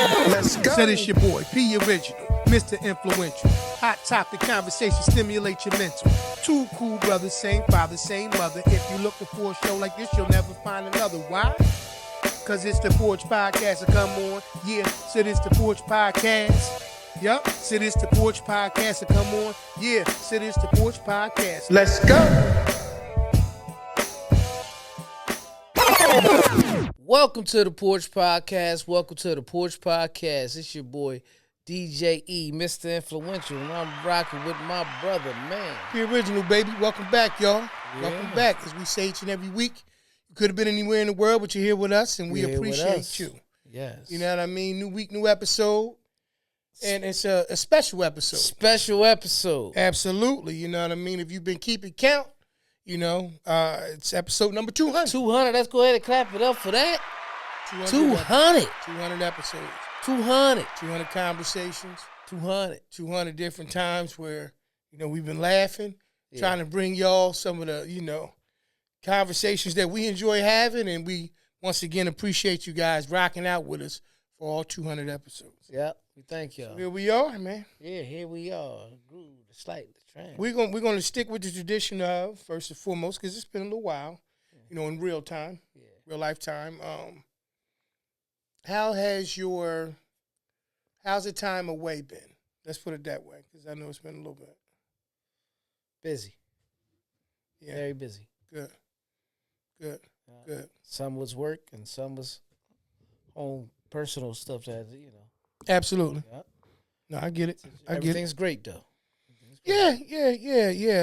Let's go. Said it's your boy, P Original, Mr. Influential. Hot topic conversation, stimulate your mental. Two cool brothers, same father, same mother. If you're looking for a show like this, you'll never find another. Why? Cause it's the Porch Podcast, so come on. Yeah, said it's the Porch Podcast. Yup, said it's the Porch Podcast, so come on. Yeah, said it's the Porch Podcast. Let's go. Welcome to the Porch Podcast. Welcome to the Porch Podcast. It's your boy, DJ E, Mr. Influential, and I'm rocking with my brother, man. P Original, baby. Welcome back, y'all. Yeah. Welcome back. As we say each and every week, you could have been anywhere in the world, but you're here with us, and we You're here with appreciate us. you. Yes. You know what I mean? New week, new episode. And it's a special episode. Special episode. Absolutely. You know what I mean? If you've been keeping count, you know, it's episode number 200. 200. Let's go ahead and clap it up for that. 200. 200. 200 episodes. 200. 200 conversations. 200. 200 different times where, you know, we've been laughing, Yeah. trying to bring y'all some of the, you know, conversations that we enjoy having. And we, once again, appreciate you guys rocking out with us for all 200 episodes. Yep. We thank y'all. Here we are, man. Yeah, here we are. Groove, slightly train. We're gonna stick with the tradition of, first and foremost, because it's been a little while, you know, in real time, real life time. How's the time away been? Let's put it that way, because I know it's been a little bit. Busy. Yeah, Very busy. good. Some was work and some was home personal stuff that, you know. Absolutely. Yeah. No, I get it. Everything's great, though. Yeah.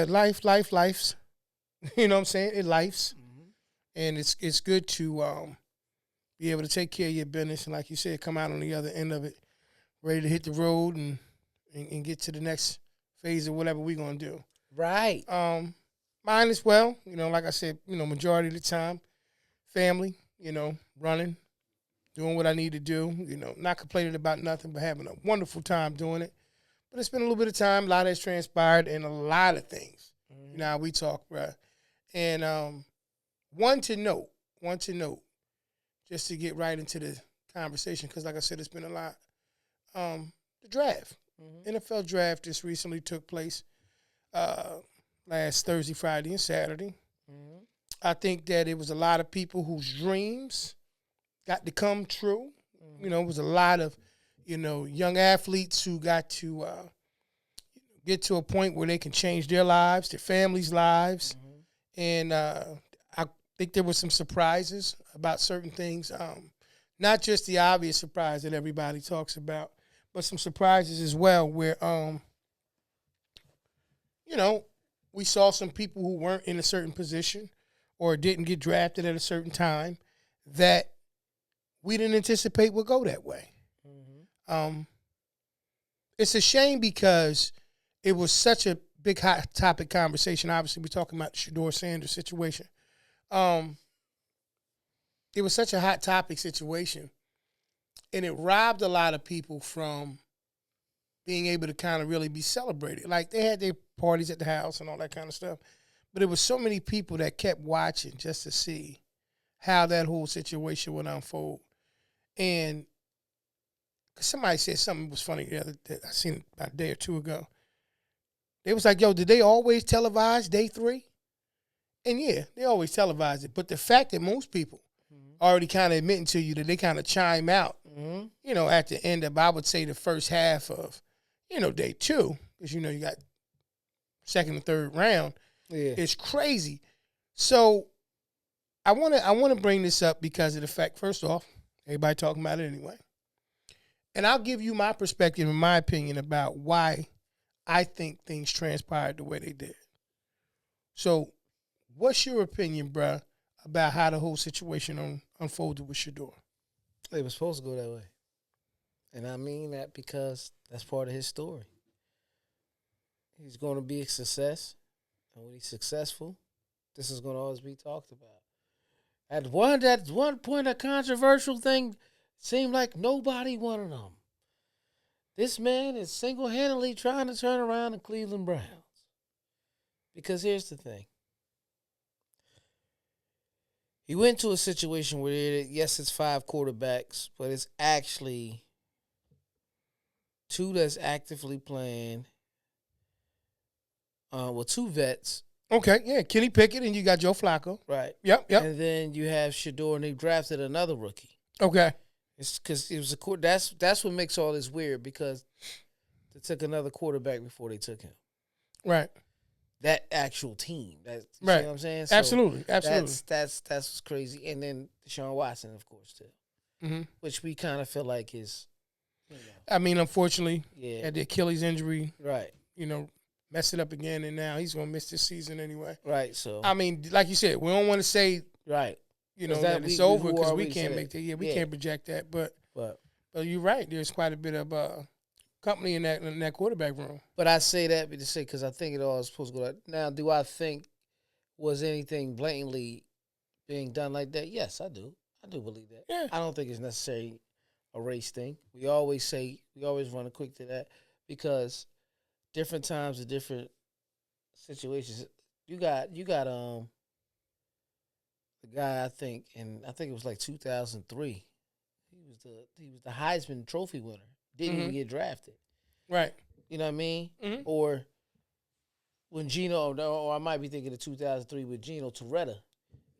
Life's. You know what I'm saying? It life's. Mm-hmm. And it's good to be able to take care of your business and, like you said, come out on the other end of it, ready to hit the road and get to the next phase of whatever we're gonna do. Right. Mine as well. You know, like I said, you know, majority of the time, family. You know, running, doing what I need to do. You know, not complaining about nothing, but having a wonderful time doing it. But it's been a little bit of time. A lot has transpired and a lot of things. Mm-hmm. You know how we talk, bruh. And one to note, just to get right into the conversation, because like I said, it's been a lot. The draft. Mm-hmm. NFL draft just recently took place last Thursday, Friday, and Saturday. Mm-hmm. I think that it was a lot of people whose dreams got to come true. Mm-hmm. You know, it was a lot of, you know, young athletes who got to get to a point where they can change their lives, their families' lives. Mm-hmm. And I think there were some surprises about certain things. Not just the obvious surprise that everybody talks about, but some surprises as well where, you know, we saw some people who weren't in a certain position or didn't get drafted at a certain time that we didn't anticipate would go that way. Mm-hmm. It's a shame because it was such a big hot topic conversation. Obviously, we're talking about the Shedeur Sanders situation. It was such a hot topic situation, and it robbed a lot of people from being able to kind of really be celebrated. Like, they had their parties at the house and all that kind of stuff, but it was so many people that kept watching just to see how that whole situation would unfold. And somebody said something was funny the other day. I seen it about a day or two ago. They was like, yo, did they always televise day 3? And yeah, they always televise it. But the fact that most people already kind of admitting to you that they kind of chime out, you know, at the end of, I would say, the first half of, you know, day 2, because, you know, you got second and third round. Yeah. It's crazy. So I want to bring this up because of the fact, first off, everybody talking about it anyway. And I'll give you my perspective and my opinion about why I think things transpired the way they did. So what's your opinion, bruh, about how the whole situation unfolded with Shedeur? It was supposed to go that way. And I mean that because that's part of his story. He's going to be a success. And when he's successful, this is going to always be talked about. At one point, a controversial thing seemed like nobody wanted him. This man is single-handedly trying to turn around the Cleveland Browns. Because here's the thing. He went to a situation where, yes, it's 5 quarterbacks, but it's actually two that's actively playing. Well, two vets. Okay, yeah, Kenny Pickett and you got Joe Flacco. Right. Yep. And then you have Shedeur, and they drafted another rookie. Okay. It's because it was that's what makes all this weird because they took another quarterback before they took him. Right. That actual team. That you right. see what I'm saying? So Absolutely. That's what's crazy. And then Deshaun Watson, of course, too. Which we kind of feel like is. I mean, unfortunately, yeah, had the Achilles injury. Right. Messed it up again, and now he's gonna miss this season anyway. Right. So I mean, like you said, we don't want to say right. That it's over because we can't make that. Yeah, we can't project that. But you're right. There's quite a bit of company in that quarterback room. But I say that to say because I think it all is supposed to go. Now, do I think was anything blatantly being done like that? Yes, I do. I do believe that. Yeah. I don't think it's necessarily a race thing. We always run quick to that because different times and different situations. You got the guy I think it was like 2003. He was the Heisman Trophy winner. Didn't even get drafted. Right. You know what I mean? Mm-hmm. Or when or I might be thinking of 2003 with Gino Toretta.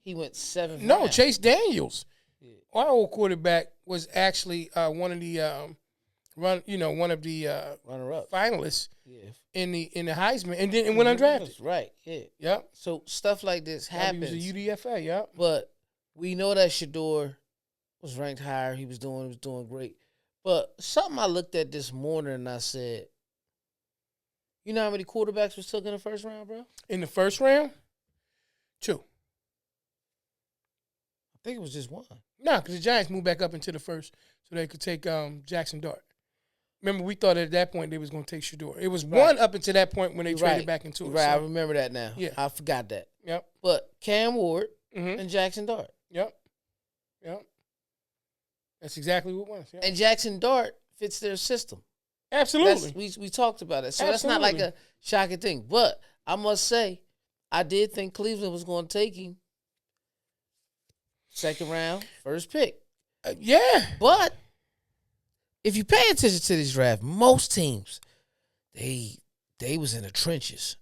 He went 7th. No, Chase Daniels. Yeah. Our old quarterback was actually one of the runner-up finalists in the Heisman, and then went undrafted. Right. Yeah. Yep. So stuff like this happens. He was a UDFA. Yep. But we know that Shedeur was ranked higher. He was doing great. But something I looked at this morning and I said, you know how many quarterbacks was took in the first round, bro? In the first round, 2. I think it was just 1. No, because the Giants moved back up into the first so they could take Jackson Dart. Remember, we thought at that point they was going to take Shedeur. It was 1 up until that point when they traded back into it. Right, I remember that now. Yeah. I forgot that. Yep. But Cam Ward and Jackson Dart. Yep. That's exactly what it was. Yep. And Jackson Dart fits their system. Absolutely. We talked about it. So that's not like a shocking thing. But I must say, I did think Cleveland was going to take him. 2nd round, first pick. Yeah. But if you pay attention to this draft, most teams, they was in the trenches.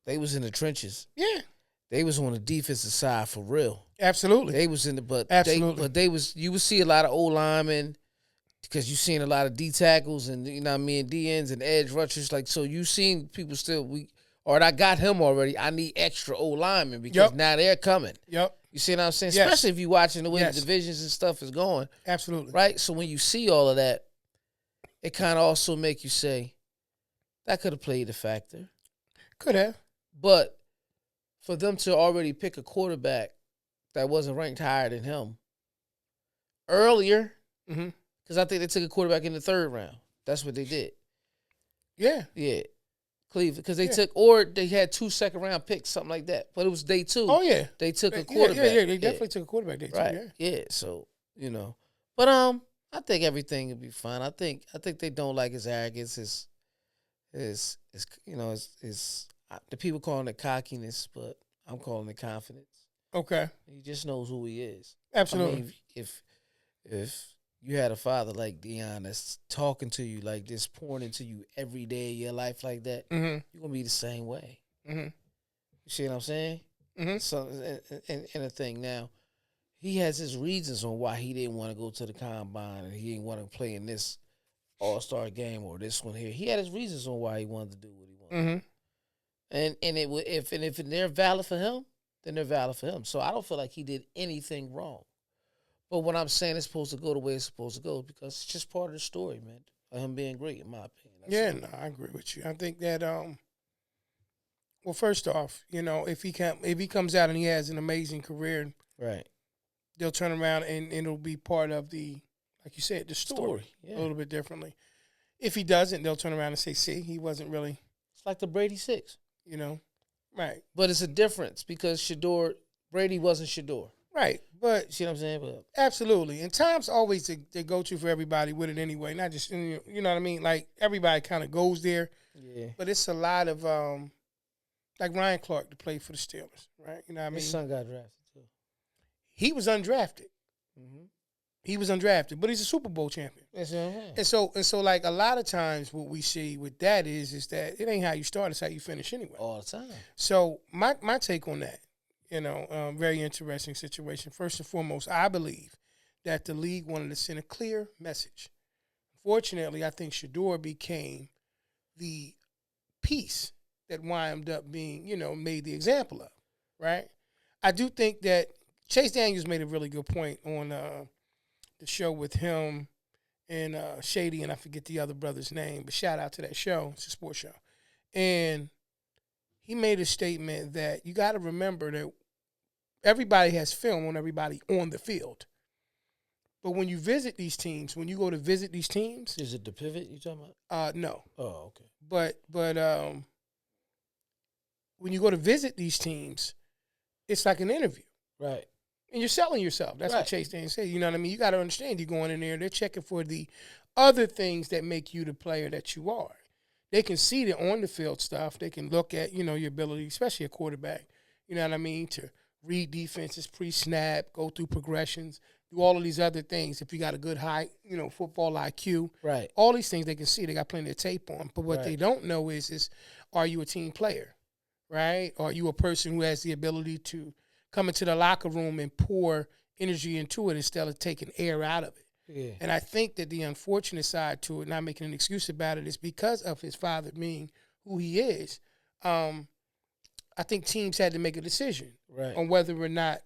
They was in the trenches. Yeah. They was on the defensive side for real. Absolutely. They was in the absolutely. You would see a lot of old linemen because you seen a lot of D tackles and D ends and edge rushers. Like so, you seen people still I got him already. I need extra old linemen because now they're coming. Yep. You see what I'm saying? Yes. Especially if you're watching the way the divisions and stuff is going. Absolutely. Right? So when you see all of that, it kind of also make you say, that could have played a factor. Could have. But for them to already pick a quarterback that wasn't ranked higher than him earlier, because I think they took a quarterback in the 3rd round. That's what they did. Yeah. Yeah. Cleveland, because they had 2 second-round picks, something like that. But it was day 2. Oh, yeah. They took a quarterback. Yeah, they definitely took a quarterback day 2, right. Yeah, so, But I think everything will be fine. I think they don't like his arrogance, his the people calling it cockiness, but I'm calling it confidence. Okay. He just knows who he is. Absolutely. I mean, if you had a father like Deion that's talking to you like this, pouring into you every day of your life like that, you're going to be the same way. You see what I'm saying? So, and the thing now, he has his reasons on why he didn't want to go to the combine and he didn't want to play in this all-star game or this one here. He had his reasons on why he wanted to do what he wanted. And if they're valid for him, then they're valid for him. So I don't feel like he did anything wrong. But what I'm saying is supposed to go the way it's supposed to go because it's just part of the story, man. Of him being great, in my opinion. I agree with you. I think that well, first off, if he comes out and he has an amazing career, right, they'll turn around and it'll be part of the, like you said, the story. Yeah. A little bit differently. If he doesn't, they'll turn around and say, "See, he wasn't really." It's like the Brady 6. Right. But it's a difference because Brady wasn't Shedeur. Right, but you see what I'm saying? But absolutely, and Tom's always the go-to for everybody with it anyway. Not just you know what I mean. Like everybody kind of goes there. Yeah. But it's a lot of like Ryan Clark to play for the Steelers, right? You know what I mean? His son got drafted too. He was undrafted. He was undrafted, but he's a Super Bowl champion. That's what I'm saying. And so, like a lot of times, what we see with that is that it ain't how you start; it's how you finish anyway. All the time. So my take on that, very interesting situation. First and foremost, I believe that the league wanted to send a clear message. Fortunately, I think Shedeur became the piece that wound up being, made the example of, right? I do think that Chase Daniels made a really good point on the show with him and Shady, and I forget the other brother's name, but shout out to that show. It's a sports show. And he made a statement that you got to remember that everybody has film on everybody on the field. But when you visit these teams, when you go to visit these teams, is it the pivot you talking about? No. Oh, okay. But when you go to visit these teams, it's like an interview, right? And you're selling yourself. That's right. what Chase Daniels said. You know what I mean? You got to understand. You're going in there. They're checking for the other things that make you the player that you are. They can see the on the field stuff. They can look at your ability, especially a quarterback. You know what I mean? To read defenses, pre-snap, go through progressions. Do all of these other things. If you got a good high, football IQ, right? All these things they can see. They got plenty of tape on. But what they don't know is are you a team player, right? Are you a person who has the ability to come into the locker room and pour energy into it instead of taking air out of it? Yeah. And I think that the unfortunate side to it, not making an excuse about it, is because of his father being who he is. I think teams had to make a decision on whether or not.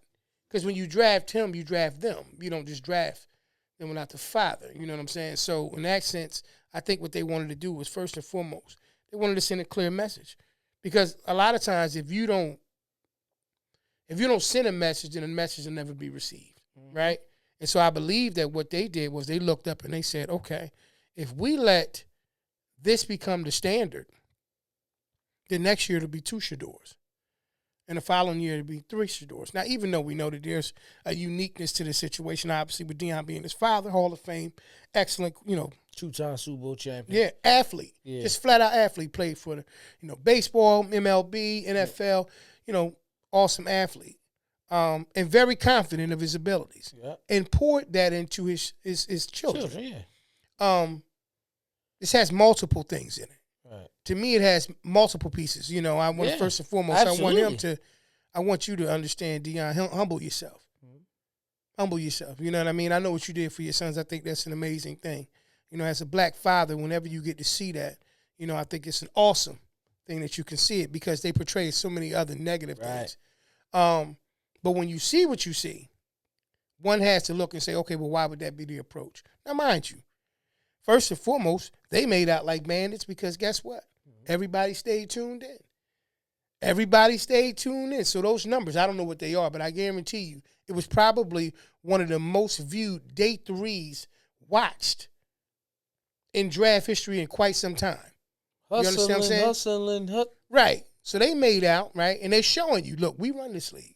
Because when you draft him, you draft them. You don't just draft them without the father. You know what I'm saying? So in that sense, I think what they wanted to do was first and foremost, they wanted to send a clear message. Because a lot of times if you don't send a message, then the message will never be received. Mm-hmm. Right? And so I believe that what they did was they looked up and they said, okay, if we let this become the standard, then next year it'll be 2 Shedeurs. And the following year, it'd be 3 Shedeurs. Now, even though we know that there's a uniqueness to the situation, obviously, with Deion being his father, Hall of Fame, excellent, 2-time Super Bowl champion. Yeah, athlete. Yeah. Just flat-out athlete. Played for the, baseball, MLB, NFL, awesome athlete. And very confident of his abilities. Yeah. And poured that into his children. This has multiple things in it. Right. To me, it has multiple pieces. I want first and foremost, absolutely. I want you to understand, Deion, humble yourself. Mm-hmm. Humble yourself. You know what I mean? I know what you did for your sons. I think that's an amazing thing. As a black father, whenever you get to see that, I think it's an awesome thing that you can see it because they portray so many other negative things. But when you see what you see, one has to look and say, okay, well, why would that be the approach? Now, mind you, first and foremost, they made out like bandits because guess what? Mm-hmm. Everybody stayed tuned in. Everybody stayed tuned in. So those numbers, I don't know what they are, but I guarantee you, it was probably one of the most viewed day 3s watched in draft history in quite some time. You understand what I'm saying? Hustling. Right. So they made out, right? And they're showing you, look, we run this league.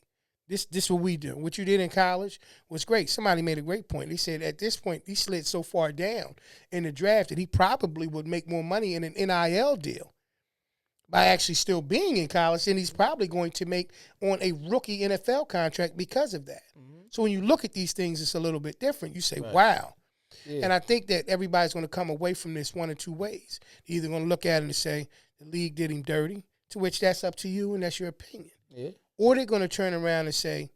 This is what we do. What you did in college was great. Somebody made a great point. They said at this point, he slid so far down in the draft that he probably would make more money in an NIL deal by actually still being in college than he's probably going to make on a rookie NFL contract because of that. Mm-hmm. So when you look at these things, it's a little bit different. You say, wow. Yeah. And I think that everybody's going to come away from this one or two ways. They're either going to look at it and say, the league did him dirty, to which that's up to you and that's your opinion. Yeah. Or they're going to turn around and say,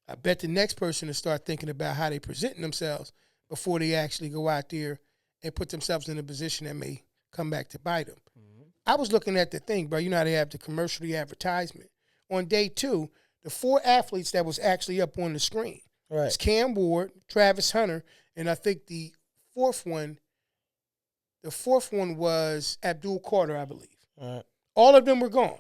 I bet the next person will start thinking about how they presenting themselves before they actually go out there and put themselves in a position that may come back to bite them. Mm-hmm. I was looking at the thing, bro. You know how they have the commercial, the advertisement. On day 2, the 4 athletes that was actually up on the screen. Right. It's Cam Ward, Travis Hunter, and I think the fourth one was Abdul Carter, I believe. Right. All of them were gone.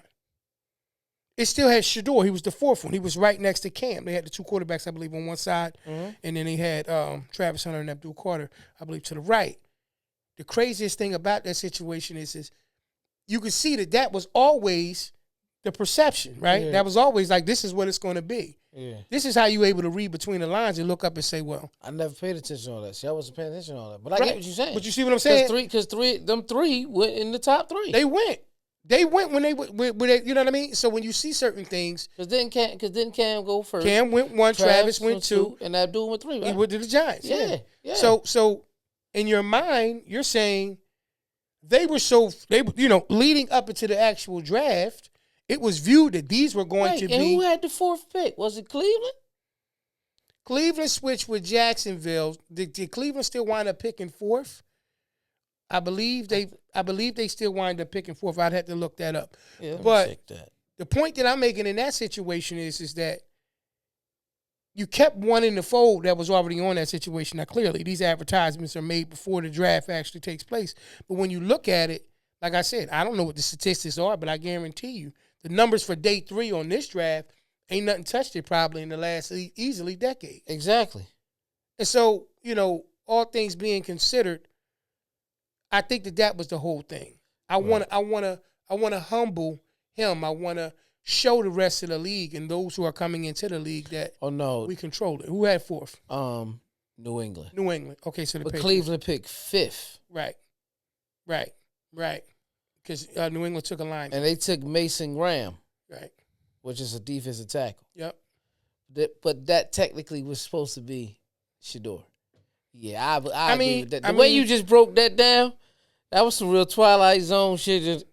It still had Shedeur. He was the 4th one. He was right next to Cam. They had the 2 quarterbacks, I believe, on one side. Mm-hmm. And then they had Travis Hunter and Abdul Carter, I believe, to the right. The craziest thing about that situation is you could see that was always the perception, right? Yeah. That was always like, this is what it's going to be. Yeah. This is how you able to read between the lines and look up and say, well. I never paid attention to all that. See, I wasn't paying attention to all that. But I get what you're saying. But you see what I'm saying? Because them three went in the top 3. They went. They went when you know what I mean? So when you see certain things. Because didn't Cam go first? Cam went 1, Travis went 2. And Abdul went 3, right? He went to the Giants. Yeah. So in your mind, you're saying leading up into the actual draft, it was viewed that these were going to and be. who had the 4th pick? Was it Cleveland? Cleveland switched with Jacksonville. Did Cleveland still wind up picking 4th? I believe they still wind up picking 4th. I'd have to look that up. Yeah, let me but check that. The point that I'm making in that situation is that you kept one in the fold that was already on that situation. Now, clearly, these advertisements are made before the draft actually takes place. But when you look at it, like I said, I don't know what the statistics are, but I guarantee you the numbers for day 3 on this draft ain't nothing touched it probably in the last easily decade. Exactly. And so, all things being considered, I think that was the whole thing. I want to humble him. I want to show the rest of the league and those who are coming into the league that we control it. Who had 4th? New England. New England. Okay, so but Cleveland picked 5th. Right. Because New England took a line. And they took Mason Graham. Right. Which is a defensive tackle. Yep. But that technically was supposed to be Shedeur. Yeah, I agree with that. The way you just broke that down, that was some real Twilight Zone shit. It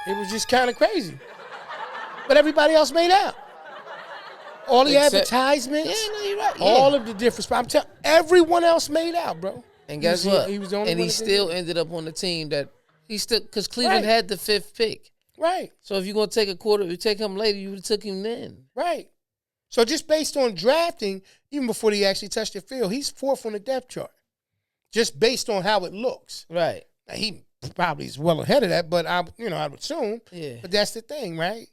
was just kind of crazy. But everybody else made out. All the advertisements. Yeah, no, you're right. Yeah. All of the different. I'm telling everyone else made out, bro. And guess what? He was the only and one he still ended up on the team that he still, because Cleveland had the 5th pick. Right. So if you're going to take a quarter, you take him later, you would have took him then. Right. So just based on drafting, even before he actually touched the field, he's 4th on the depth chart. Just based on how it looks. Right. Now, he probably is well ahead of that, but I would assume. Yeah. But that's the thing, right?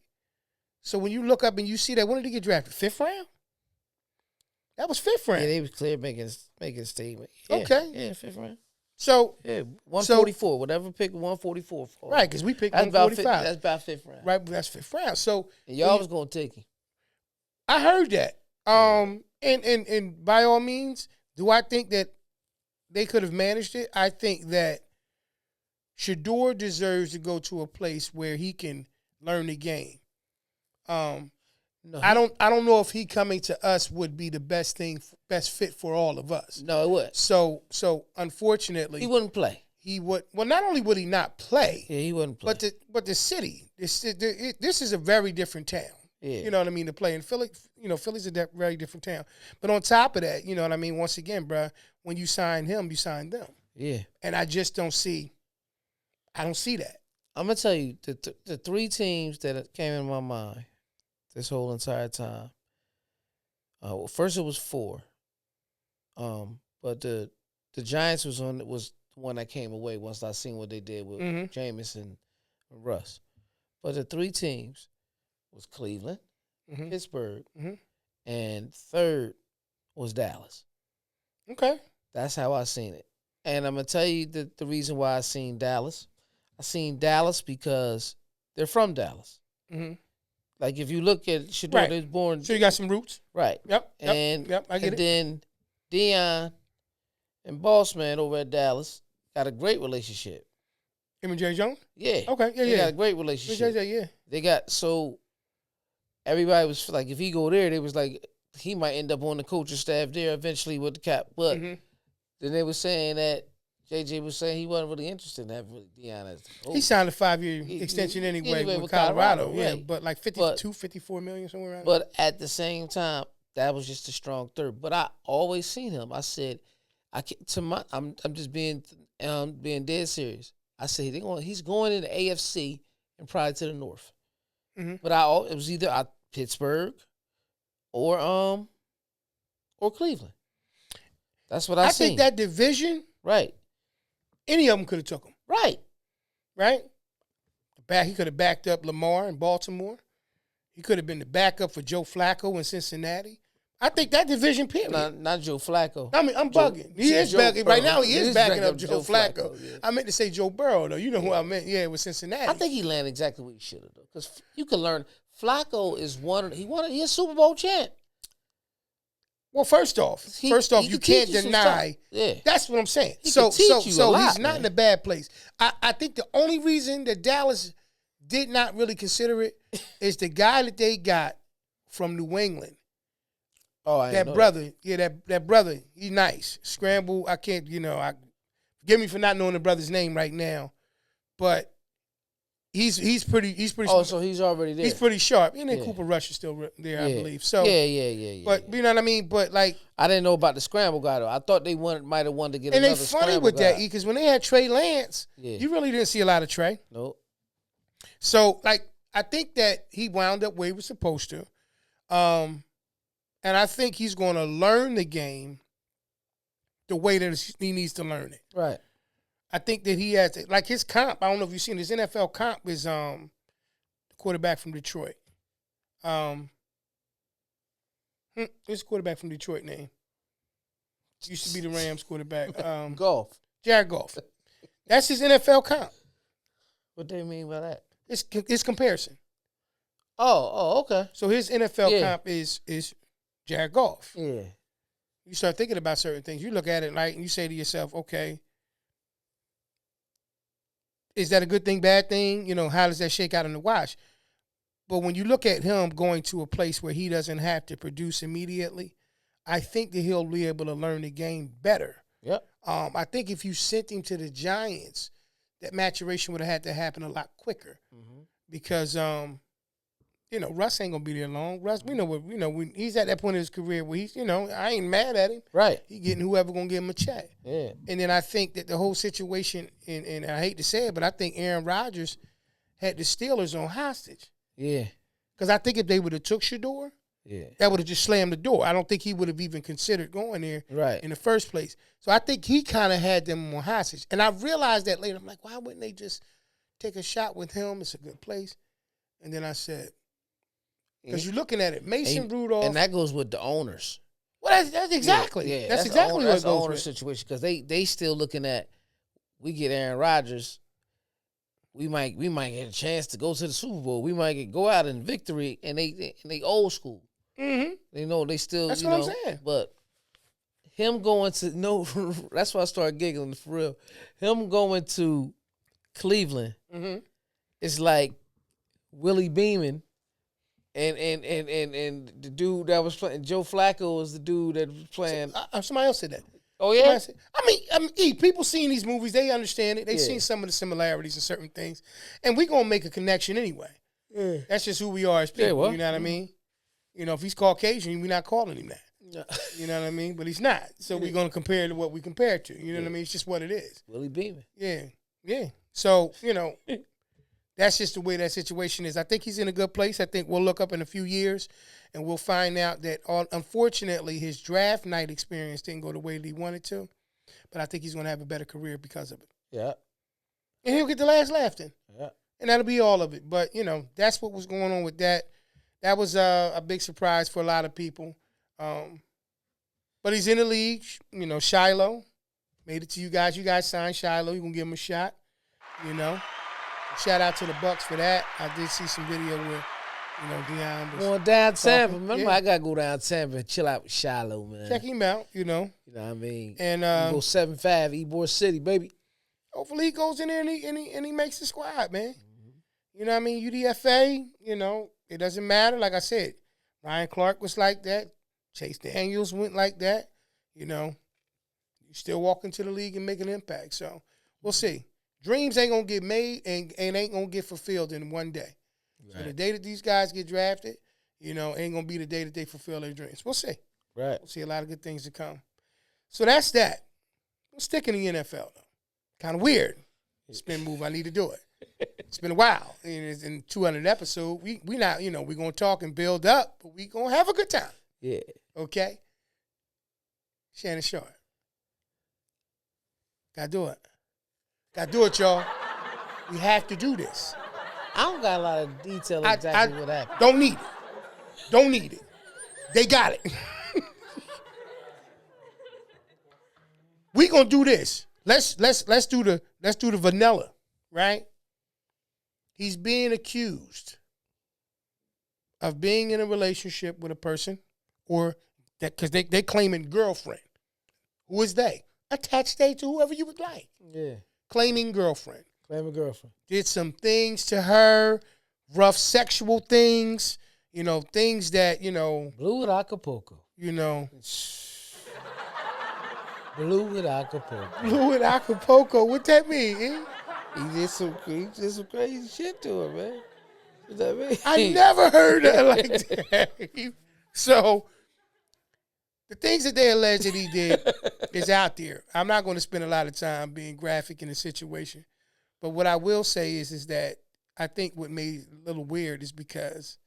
So when you look up and you see that, when did he get drafted? 5th round? That was 5th round. Yeah, they was clear making a statement. Yeah. Okay. Yeah, 5th round. So 144, whatever pick 144 for. Right, because we picked 145. That's about 5th round. Right, that's 5th round. So and y'all was gonna take him. I heard that. And by all means, do I think that they could have managed it? I think that Shedeur deserves to go to a place where he can learn the game. I don't know if he coming to us would be the best fit for all of us. No, it would. So unfortunately, he wouldn't play. He would. Well, not only would he not play, yeah, he wouldn't play. But the city, this is a very different town. Yeah. You know what I mean? To play in Philly, Philly's a very different town. But on top of that, you know what I mean? Once again, bro, when you sign him, you sign them. Yeah. And I just don't see that. I'm going to tell you, the 3 teams that came in my mind this whole entire time, first it was 4. But the Giants was the one that came away once I seen what they did with Jameis and Russ. But the 3 teams was Cleveland, Pittsburgh, and 3rd was Dallas. Okay. That's how I seen it. And I'm going to tell you the reason why I seen Dallas. I seen Dallas because they're from Dallas. Mm-hmm. Like, if you look at Shedeur, they was born. So you got some roots. Right. Yep. I get it. And then Deion and Bossman over at Dallas got a great relationship. Him and Jerry Jones? Yeah. Okay. Yeah, they got a great relationship. Yeah. They got, so everybody was like, if he go there, they was like, he might end up on the coaching staff there eventually with the Cap. But then they were saying that JJ was saying he wasn't really interested in having Deion as the coach. He signed a 5-year extension anyway with Colorado. Yeah, right. But like 54 million, somewhere around there. But at the same time, that was just a strong 3rd. But I always seen him. I said, I'm just being dead serious. I said he's going in the AFC and probably to the North. But it was either Pittsburgh or Cleveland. That's what I seen. I think that division, right? Any of them could have took him, right? He could have backed up Lamar in Baltimore. He could have been the backup for Joe Flacco in Cincinnati. I think that division period. Not Joe Flacco. I mean, I'm bugging. He is backing right now. He is backing up Joe Flacco. Yeah. I meant to say Joe Burrow though. You know who I meant? Yeah, with Cincinnati. I think he landed exactly what he should have though, because you can learn. Flacco is he's a Super Bowl champ. Well, first off, you can't deny. Yeah. That's what I'm saying. So he's not in a bad place. I think the only reason that Dallas did not really consider it is the guy that they got from New England. Oh, I that know brother, that brother, he's nice. Scramble, I can't, forgive me for not knowing the brother's name right now, but he's pretty. Oh, so he's already there. He's pretty sharp. And then Yeah. Cooper Rush is still there, I Yeah. believe. So Yeah. But you know what I mean. But like, I didn't know about the scramble guy though. I thought they might have wanted to get and another they funny scramble with guy. that because when they had Trey Lance, Yeah. you really didn't see a lot of Trey. Nope. So like, I think that he wound up where he was supposed to, and I think he's going to learn the game the way that he needs to learn it. Right. I think that he has like his comp. I don't know if you've seen his NFL comp is the quarterback from Detroit. What's the quarterback from Detroit name? Used to be the Rams quarterback. Golf. Jared Goff. That's his NFL comp. What do you mean by that? It's comparison. Oh, okay. So his NFL comp is Jared Goff. Yeah. You start thinking about certain things. You look at it like and you say to yourself, okay, is that a good thing, bad thing? You know, how does that shake out in the wash? But when you look at him going to a place where he doesn't have to produce immediately, I think that he'll be able to learn the game better. Yep. I think if you sent him to the Giants, that maturation would have had to happen a lot quicker because, Russ ain't gonna be there long. Russ, when he's at that point in his career where he's, I ain't mad at him. Right. He getting whoever gonna give him a check. Yeah. And then I think that the whole situation, and I hate to say it, but I think Aaron Rodgers had the Steelers on hostage. Yeah. Because I think if they would have took Shedeur, that would have just slammed the door. I don't think he would have even considered going there in the first place. So I think he kind of had them on hostage. And I realized that later. I'm like, why wouldn't they just take a shot with him? It's a good place. And then I said, because you're looking at it, Mason Rudolph. And that goes with the owners. Well, that's exactly. Yeah, that's exactly what that's it goes the owner with. situation because they still looking at, we get Aaron Rodgers, we might get a chance to go to the Super Bowl. We might go out in victory, and they old school. Mm-hmm. They know they still. That's what I'm saying. But him going to that's why I started giggling for real. Him going to Cleveland, it's like Willie Beeman, and the dude that was playing Joe Flacco was the dude that was playing. Somebody else said that. Oh yeah. I mean, people seeing these movies, they understand it. They've seen some of the similarities in certain things, and we're gonna make a connection anyway. Yeah. That's just who we are as people. Yeah, well, you know what I mean? If he's Caucasian, we're not calling him that. No. You know what I mean? But he's not. So we're gonna compare to what we compare to. You know what I mean? It's just what it is. Willie Beeman. Yeah. So that's just the way that situation is. I think he's in a good place. I think we'll look up in a few years and we'll find out that, unfortunately, his draft night experience didn't go the way that he wanted to. But I think he's going to have a better career because of it. Yeah. And he'll get the last laugh then. Yeah. And that'll be all of it. But, that's what was going on with that. That was a big surprise for a lot of people. But he's in the league. Shiloh made it to you guys. You guys signed Shiloh. You're going to give him a shot. Shout out to the Bucks for that. I did see some video where, Deion was going down Tampa. talking. Remember, I gotta go down Tampa and chill out with Shiloh, man. Check him out, You know what I mean? And go 7-5, Ybor City, baby. Hopefully he goes in there and he makes the squad, man. You know what I mean? UDFA, it doesn't matter. Like I said, Ryan Clark was like that. Chase Daniels went like that. You still walk into the league and make an impact. So we'll see. Dreams ain't gonna get made and ain't gonna get fulfilled in one day. Right. So the day that these guys get drafted, ain't gonna be the day that they fulfill their dreams. We'll see. Right. We'll see a lot of good things to come. So that's that. We'll stick in the NFL though. Kind of weird. Spin move. I need to do it. It's been a while. In 200 episode, we not, we're gonna talk and build up, but we gonna have a good time. Yeah. Okay. Shannon Sharp. Gotta do it. Gotta do it, y'all. We have to do this. I don't got a lot of detail exactly what happened. Don't need it. Don't need it. They got it. We gonna do this. Let's do the vanilla, right? He's being accused of being in a relationship with a person, or that because they claiming girlfriend. Who is they? Attach they to whoever you would like. Yeah. Claiming girlfriend. Claiming girlfriend. Did some things to her, rough sexual things, things that, Blue at Acapulco. you know, Blue with Acapulco. Blue in Acapulco. What that mean? Eh? He did some crazy shit to her, man. What that mean? I never heard that like that. So the things that they allege that he did is out there. I'm not going to spend a lot of time being graphic in the situation, but what I will say is that I think what made it a little weird is because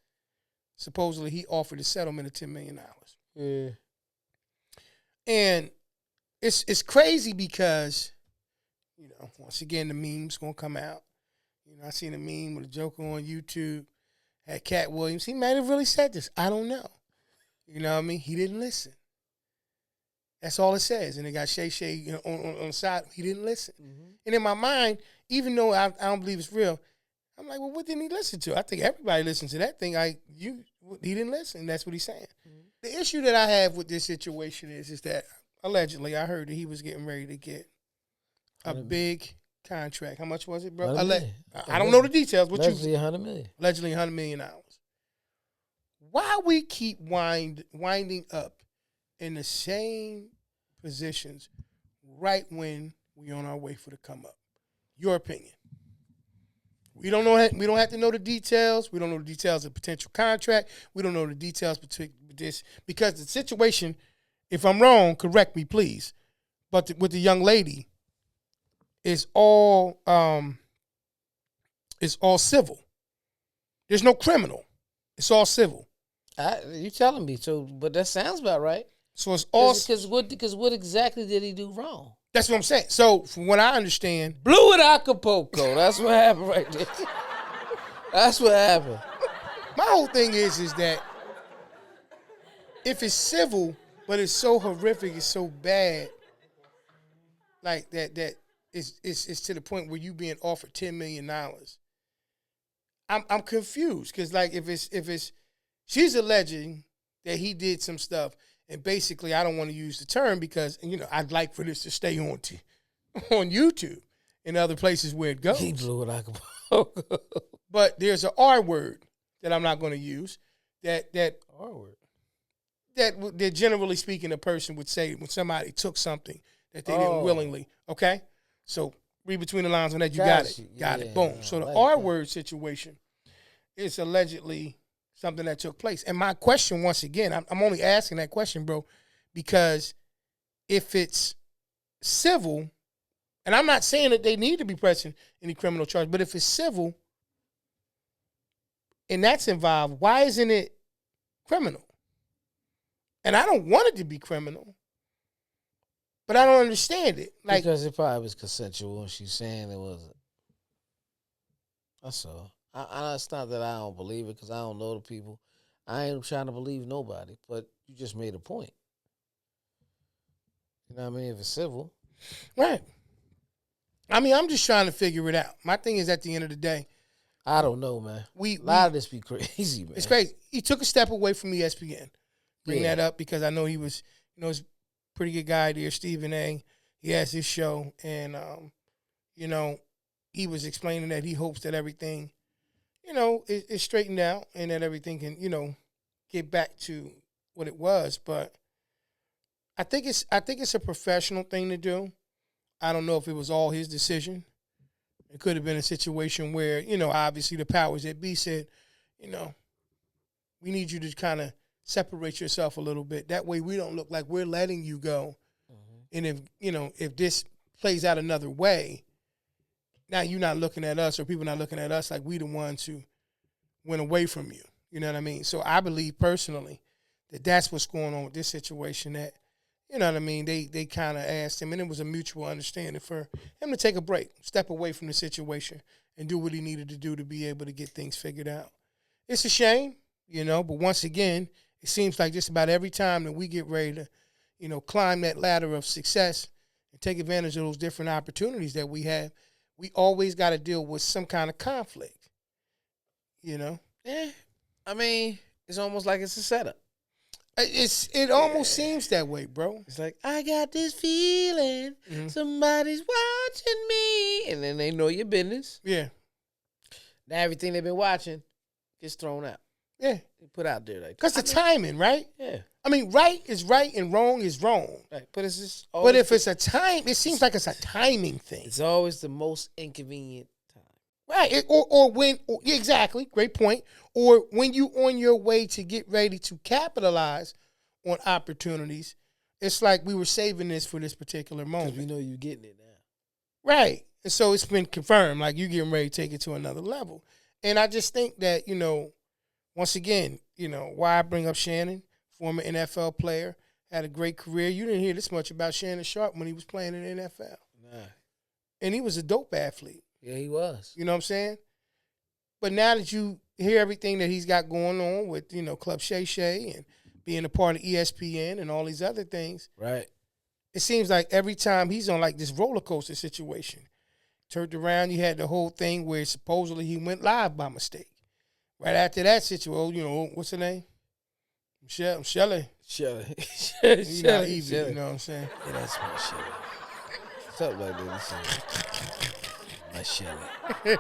supposedly he offered a settlement of $10 million. Yeah. And it's crazy because, you know, once again, the meme's going to come out. You know, I seen a meme with a joker on YouTube, had Cat Williams. He might have really said this. I don't know. You know what I mean? He didn't listen. That's all it says. And it got Shay Shay, you know, on the side. He didn't listen. Mm-hmm. And in my mind, even though I don't believe it's real, I'm like, well, what didn't he listen to? I think everybody listens to that thing. He didn't listen. That's what he's saying. Mm-hmm. The issue that I have with this situation is that allegedly I heard that he was getting ready to get a big contract. How much was it, bro? I don't know the details. Allegedly $100 million. Allegedly $100 million. Why we keep winding up in the same positions right when we on our way for the come up? Your opinion. We don't know. We don't have to know the details. We don't know the details of potential contract. We don't know the details between this because the situation. If I'm wrong, correct me, please. But with the young lady, it's all civil. There's no criminal. It's all civil. You telling me so? But that sounds about right. So it's all because what exactly did he do wrong? That's what I'm saying. So from what I understand, Blue at Acapulco. That's what happened right there. That's what happened. My whole thing is that if it's civil, but it's so horrific, it's so bad, like that it's to the point where you being offered $10 million. I'm confused because like if it's she's alleging that he did some stuff. And basically, I don't want to use the term because, you know, I'd like for this to stay on YouTube and other places where it goes. He blew it like But there's an R word that I'm not going to use that R word that generally speaking a person would say when somebody took something that they didn't willingly. Okay, so read between the lines on that. You got it. Boom. So the R word situation is allegedly something that took place. And my question, once again, I'm only asking that question, bro, because if it's civil, and I'm not saying that they need to be pressing any criminal charge, but if it's civil and that's involved, why isn't it criminal? And I don't want it to be criminal, but I don't understand it. Like, because it probably was consensual and she's saying it wasn't. That's all. It's not that I don't believe it because I don't know the people. I ain't trying to believe nobody, but you just made a point. You know what I mean? If it's civil. Right. I mean, I'm just trying to figure it out. My thing is at the end of the day. I don't know, man. A lot of this be crazy, man. It's crazy. He took a step away from ESPN. Bring that up because I know he was, you know, he's a pretty good guy there, Stephen A. He has his show. And, you know, he was explaining that he hopes that everything, you know, is straightened out and that everything can, you know, get back to what it was. But I think it's a professional thing to do. I don't know if it was all his decision. It could have been a situation where, you know, obviously the powers that be said, you know, we need you to kind of separate yourself a little bit. That way we don't look like we're letting you go. Mm-hmm. And if, you know, if this plays out another way, now you're not looking at us or people not looking at us like we the ones who went away from you. You know what I mean? So I believe personally that that's what's going on with this situation, that, you know what I mean, they kind of asked him, and it was a mutual understanding for him to take a break, step away from the situation, and do what he needed to do to be able to get things figured out. It's a shame, you know, but once again, it seems like just about every time that we get ready to, you know, climb that ladder of success and take advantage of those different opportunities that we have, we always got to deal with some kind of conflict, you know? Yeah. I mean, it's almost like it's a setup. It almost seems that way, bro. It's like, I got this feeling somebody's watching me. And then they know your business. Yeah. Now everything they've been watching gets thrown out. Yeah. Put out there. Like, because the timing, right? Yeah. I mean, right is right and wrong is wrong. Right. But it's just But if it's a time, it seems like it's a timing thing. it's always the most inconvenient time. Right. Yeah, exactly. Great point. Or when you on your way to get ready to capitalize on opportunities, it's like we were saving this for this particular moment. Because we know you're getting it now. Right. And so it's been confirmed, like you getting ready to take it to another level. And I just think that, once again, why I bring up Shannon, former NFL player, had a great career. You didn't hear this much about Shannon Sharp when he was playing in the NFL. Nah. And he was a dope athlete. Yeah, he was. You know what I'm saying? But now that you hear everything that he's got going on with, Club Shay Shay and being a part of ESPN and all these other things, Right. it seems like every time he's on like this roller coaster situation. Turned around, you had the whole thing where supposedly he went live by mistake. Right after that situation, what's her name? Shelley. Shelly. You know, Evie, you know what I'm saying? Yeah, that's my Shelly. Something like that. My Shelly.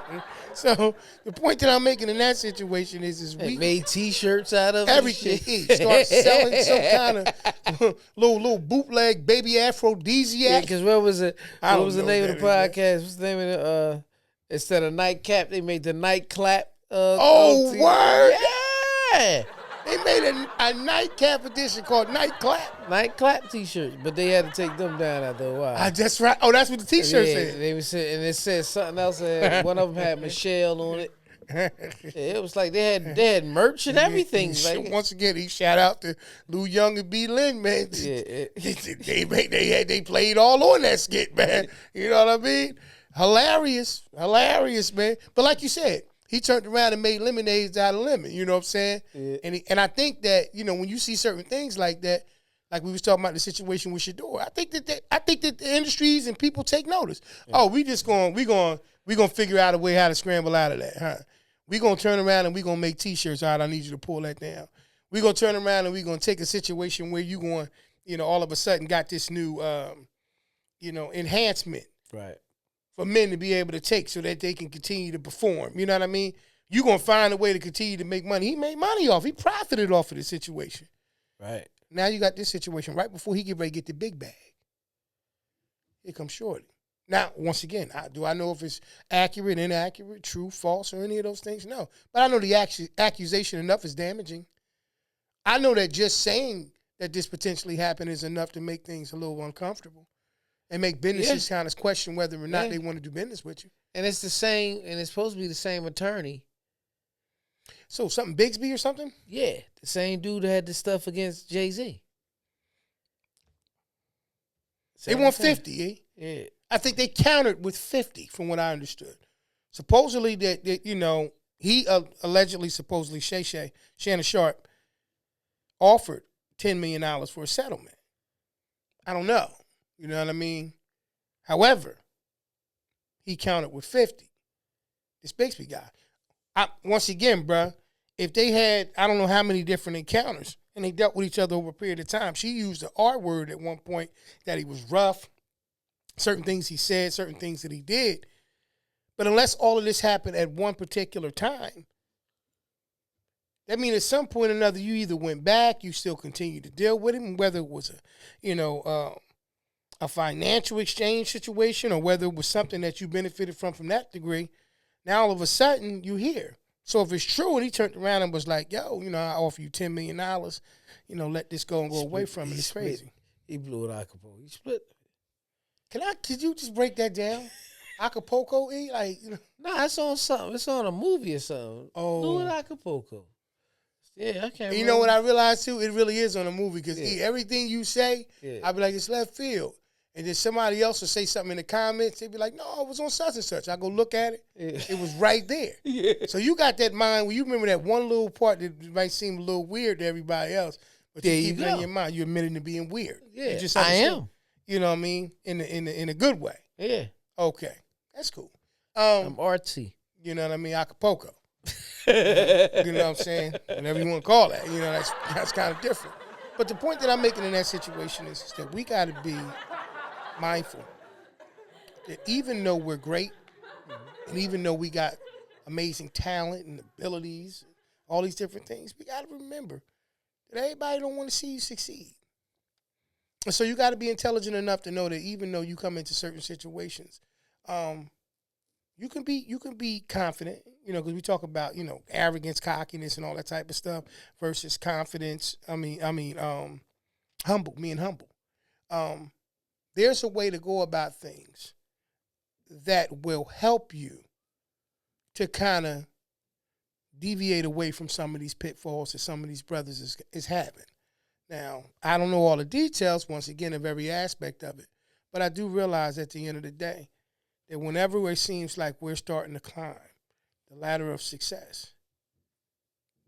So the point that I'm making in that situation is They we made T-shirts out of everything. He start selling some kind of little bootleg baby aphrodisiac. Because what was it? What was the name of the that podcast? What's the name of the? Instead of nightcap, they made the night clap. Word! Yeah. They made a nightcap edition called Night Clap. Night clap T-shirts, but they had to take them down after a while. That's right. Oh, that's what the T-shirt Yeah, said. they was and it said something else. One of them had Michelle on it. Yeah, it was like they had merch and everything. Like, Once again, he shout out to Lou Young and B. Lynn, man. yeah, they played all on that skit, man. You know what I mean? Hilarious, man. But like you said, he turned around and made lemonades out of lemon. You know what I'm saying? Yeah. And I think that when you see certain things like that, like we was talking about the situation with Shedeur, I think that the industries and people take notice. Yeah. Oh, we gonna figure out a way how to scramble out of that, huh? We gonna turn around and we gonna make T-shirts. All right, I need you to pull that down. We gonna turn around and we gonna take a situation where you going, all of a sudden got this new, enhancement. Right. For men to be able to take so that they can continue to perform. You know what I mean? You're going to find a way to continue to make money. He made money off. He profited off of this situation. Right. Now you got this situation right before he get ready to get the big bag. Here comes Shorty. Now, once again, do I know if it's accurate, inaccurate, true, false, or any of those things? No. But I know the accusation enough is damaging. I know that just saying that this potentially happened is enough to make things a little uncomfortable. And make businesses kind of question whether or not they want to do business with you. And it's the same, and it's supposed to be the same attorney. So something Bigsby or something? Yeah, the same dude that had the stuff against Jay-Z. They want 50, eh? Yeah. I think they countered with 50 from what I understood. Supposedly that he allegedly, supposedly Shannon Sharp, offered $10 million for a settlement. I don't know. You know what I mean? However, he counted with 50. This Bixby guy. Once again, bruh, if they had, I don't know how many different encounters, and they dealt with each other over a period of time, she used the R word at one point, that he was rough, certain things he said, certain things that he did. But unless all of this happened at one particular time, that means at some point or another, you either went back, you still continued to deal with him, whether it was a financial exchange situation or whether it was something that you benefited from that degree. Now all of a sudden you hear. So if it's true and he turned around and was like, yo, I offer you $10 million, let this go and go away from it. It's crazy. He blew it Acapulco. He split. Could you just break that down? Acapulco, Nah, it's on something. It's on a movie or something. Oh. Blew it Acapulco. Yeah, I can't. You know what I realized too? It really is on a movie because everything you say, I'll be like, it's left field. And then somebody else will say something in the comments. They'd be like, no, it was on such and such. I go look at it. Yeah. It was right there. Yeah. So you got that mind where you remember that one little part that might seem a little weird to everybody else. But you keep it in your mind. You're admitting to being weird. Yeah, I am. You know what I mean? In a good way. Yeah. Okay. That's cool. I'm artsy. You know what I mean? Acapulco. You know what I'm saying? Whatever you want to call that. That's kind of different. But the point that I'm making in that situation is that we got to be mindful that even though we're great and even though we got amazing talent and abilities, all these different things, we got to remember But everybody don't want to see you succeed. And so you got to be intelligent enough to know that even though you come into certain situations, you can be confident, because we talk about, arrogance, cockiness, and all that type of stuff versus confidence. Humble, being humble. There's a way to go about things that will help you to kind of deviate away from some of these pitfalls that some of these brothers is having. Now, I don't know all the details, once again, of every aspect of it, but I do realize at the end of the day that whenever it seems like we're starting to climb the ladder of success,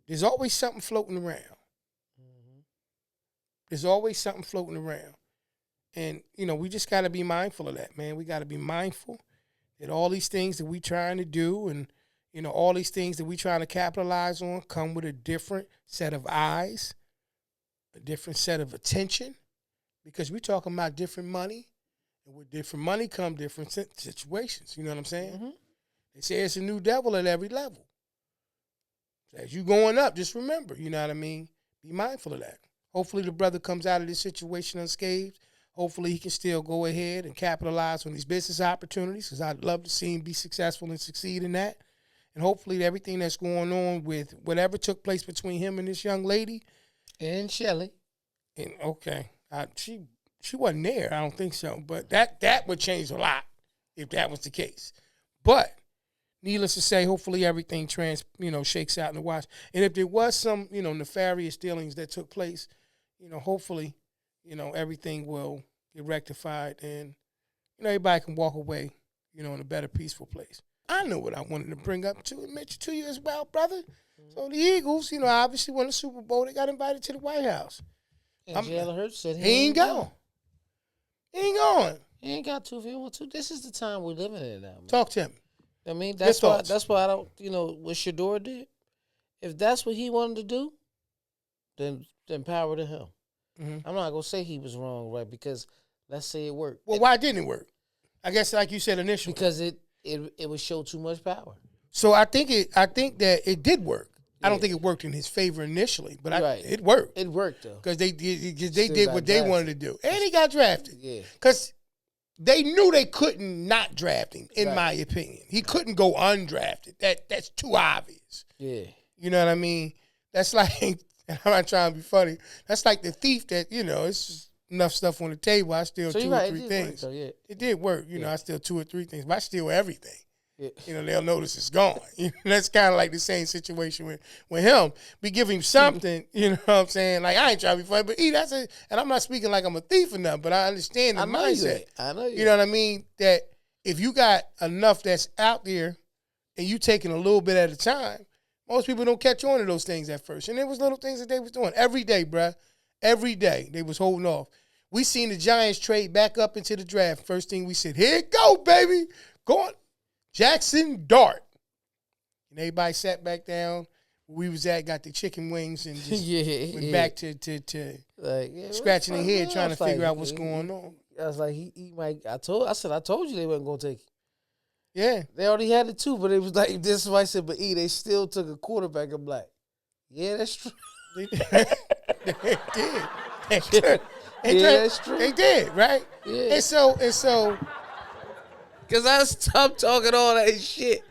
there's always something floating around. Mm-hmm. There's always something floating around. And, we just got to be mindful of that, man. We got to be mindful that all these things that we trying to do and, all these things that we trying to capitalize on come with a different set of eyes, a different set of attention, because we're talking about different money. And with different money come different situations. You know what I'm saying? Mm-hmm. They say it's a new devil at every level. So as you going up, just remember, you know what I mean? Be mindful of that. Hopefully the brother comes out of this situation unscathed. Hopefully he can still go ahead and capitalize on these business opportunities, because I'd love to see him be successful and succeed in that. And hopefully everything that's going on with whatever took place between him and this young lady. And Shelly. And okay, she wasn't there. I don't think so. But that would change a lot if that was the case. But needless to say, hopefully everything shakes out in the wash. And if there was some, nefarious dealings that took place, hopefully, everything will get rectified and, everybody can walk away, in a better, peaceful place. I know what I wanted to bring up to mention to you as well, brother. Mm-hmm. So the Eagles, obviously won the Super Bowl. They got invited to the White House. And Jalen Hurts said he ain't going. He ain't going. He ain't got to if he want to. This is the time we're living in now, man. Talk to him. I mean, that's why I don't, what Shedeur did. If that's what he wanted to do, then power to him. Mm-hmm. I'm not going to say he was wrong, right? Because let's say it worked. Well, why didn't it work? I guess like you said initially. Because it would show too much power. So I think that it did work. Yeah. I don't think it worked in his favor initially, but it worked. It worked though, because they did what they wanted to do, and he got drafted. Yeah, because they knew they couldn't not draft him. In my opinion, he couldn't go undrafted. That's too obvious. Yeah, you know what I mean. That's like, and I'm not trying to be funny. That's like the thief that it's just enough stuff on the table. I steal two or three things. It did work. I steal 2 or 3 things, but I steal everything. Yeah. They'll notice it's gone. That's kind of like the same situation with him. We give him something, you know what I'm saying? Like, I ain't trying to be funny, but and I'm not speaking like I'm a thief or nothing, but I understand the mindset. I know you know what I mean? That if you got enough that's out there and you taking a little bit at a time, most people don't catch on to those things at first. And there was little things that they was doing every day, bruh. Every day they was holding off. We seen the Giants trade back up into the draft. First thing we said, here it go, baby. Go on. Jackson Dart. And everybody sat back down where we was at, got the chicken wings, and just went back to scratching their head trying to figure out what's going on. I was like, he might. I told you they wasn't gonna take it. Yeah, they already had it too, but it was like this. Is why I said, but they still took a quarterback. I'm like, yeah, that's true. They did. That's true. That's true. They did, right? Yeah. And so. Because I stopped talking all that shit.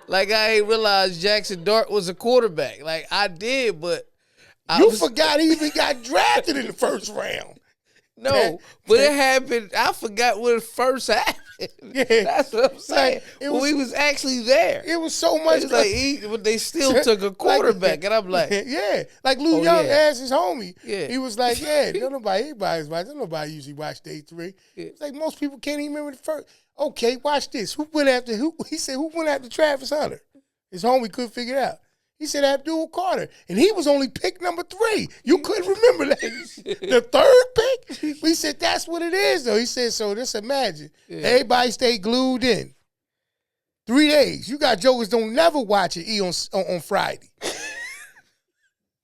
Like, I ain't realized Jackson Dart was a quarterback. Like, I did, but you forgot he even got drafted in the first round. No, but it happened. I forgot when it first happened. Yeah. That's what I'm saying. Like, we was actually there. It was so much. But they still took a quarterback. And I'm like. Yeah. Like Lou Young asked his homie. Yeah. He was like, nobody usually watch day 3. Yeah. It's like most people can't even remember the first. Okay, watch this. Who went after who? He said, who went after Travis Hunter? His homie couldn't figure it out. He said Abdul Carter. And he was only pick number 3. You couldn't remember that. The 3rd pick? We said, that's what it is, though. He said, so just imagine. Yeah. Everybody stay glued in. 3 days. You got jokers don't never watch it on Friday.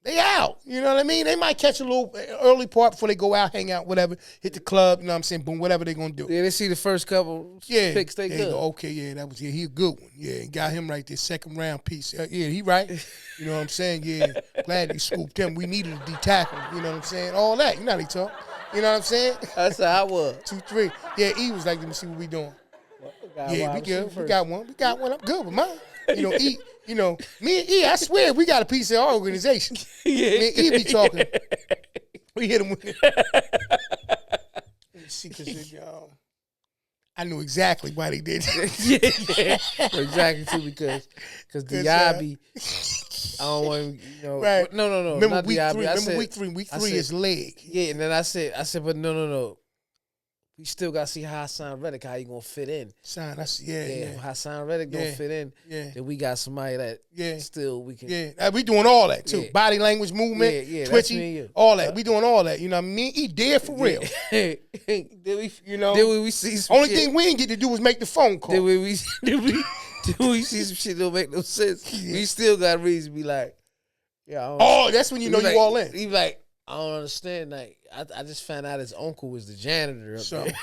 They out. You know what I mean? They might catch a little early part before they go out, hang out, whatever, hit the club, you know what I'm saying? Boom, whatever they going to do. Yeah, they see the first couple picks, they good. Go, okay, he a good one. Yeah, got him right there, second round piece. Yeah, he right. You know what I'm saying? Yeah, glad you scooped him. We needed a D-tackle. You know what I'm saying? All that. You know how they talk. You know what I'm saying? That's how I was. 2, 3. Yeah, E was like, let me see what we doing. Yeah, we good. We got one. I'm good with mine. You know, E, you know, me and E, I swear we got a piece of our organization. Me and E be talking. We hit him with it. Let me see, because I knew exactly why they did yeah. Exactly, too, because Diaby, I don't want to, right. No. Remember week Diaby. 3. Remember week 3. Week 3 is leg. Yeah, and then I said, but no. We still got to see Hassan Reddick, how he going to fit in. Hassan Reddick don't fit in. Yeah. Then we got somebody that still we can. Yeah, we doing all that, too. Yeah. Body language, movement, twitchy, all that. We doing all that. You know what I mean? He dead for real. Then we see some only thing we didn't get to do was make the phone call. Then we see some shit that don't make no sense. Yeah. We still got reason to be like, that's when you know you all in. He like, I don't understand. Like, I just found out his uncle was the janitor up there.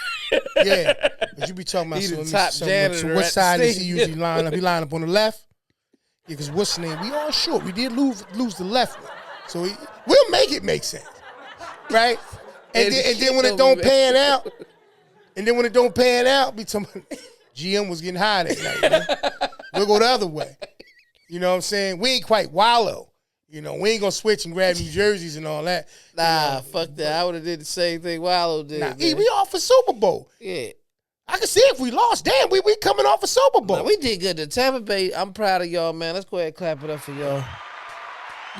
Yeah, but you be talking about the top janitor. So what side does he usually line up? He line up on the left. Yeah, because what's the name? We all short. We did lose the left one, so we'll make it make sense, right? And then when it don't pan out, be talking. GM was getting high that night. Man. We'll go the other way. You know what I'm saying? We ain't quite wallow. You know, we ain't gonna switch and grab New Jerseys and all that. Nah, fuck that. I would have did the same thing Wallow did. Nah, we off for Super Bowl. Yeah. I can see if we lost. Damn, we coming off a Super Bowl. Nah, we did good. The Tampa Bay, I'm proud of y'all, man. Let's go ahead and clap it up for y'all.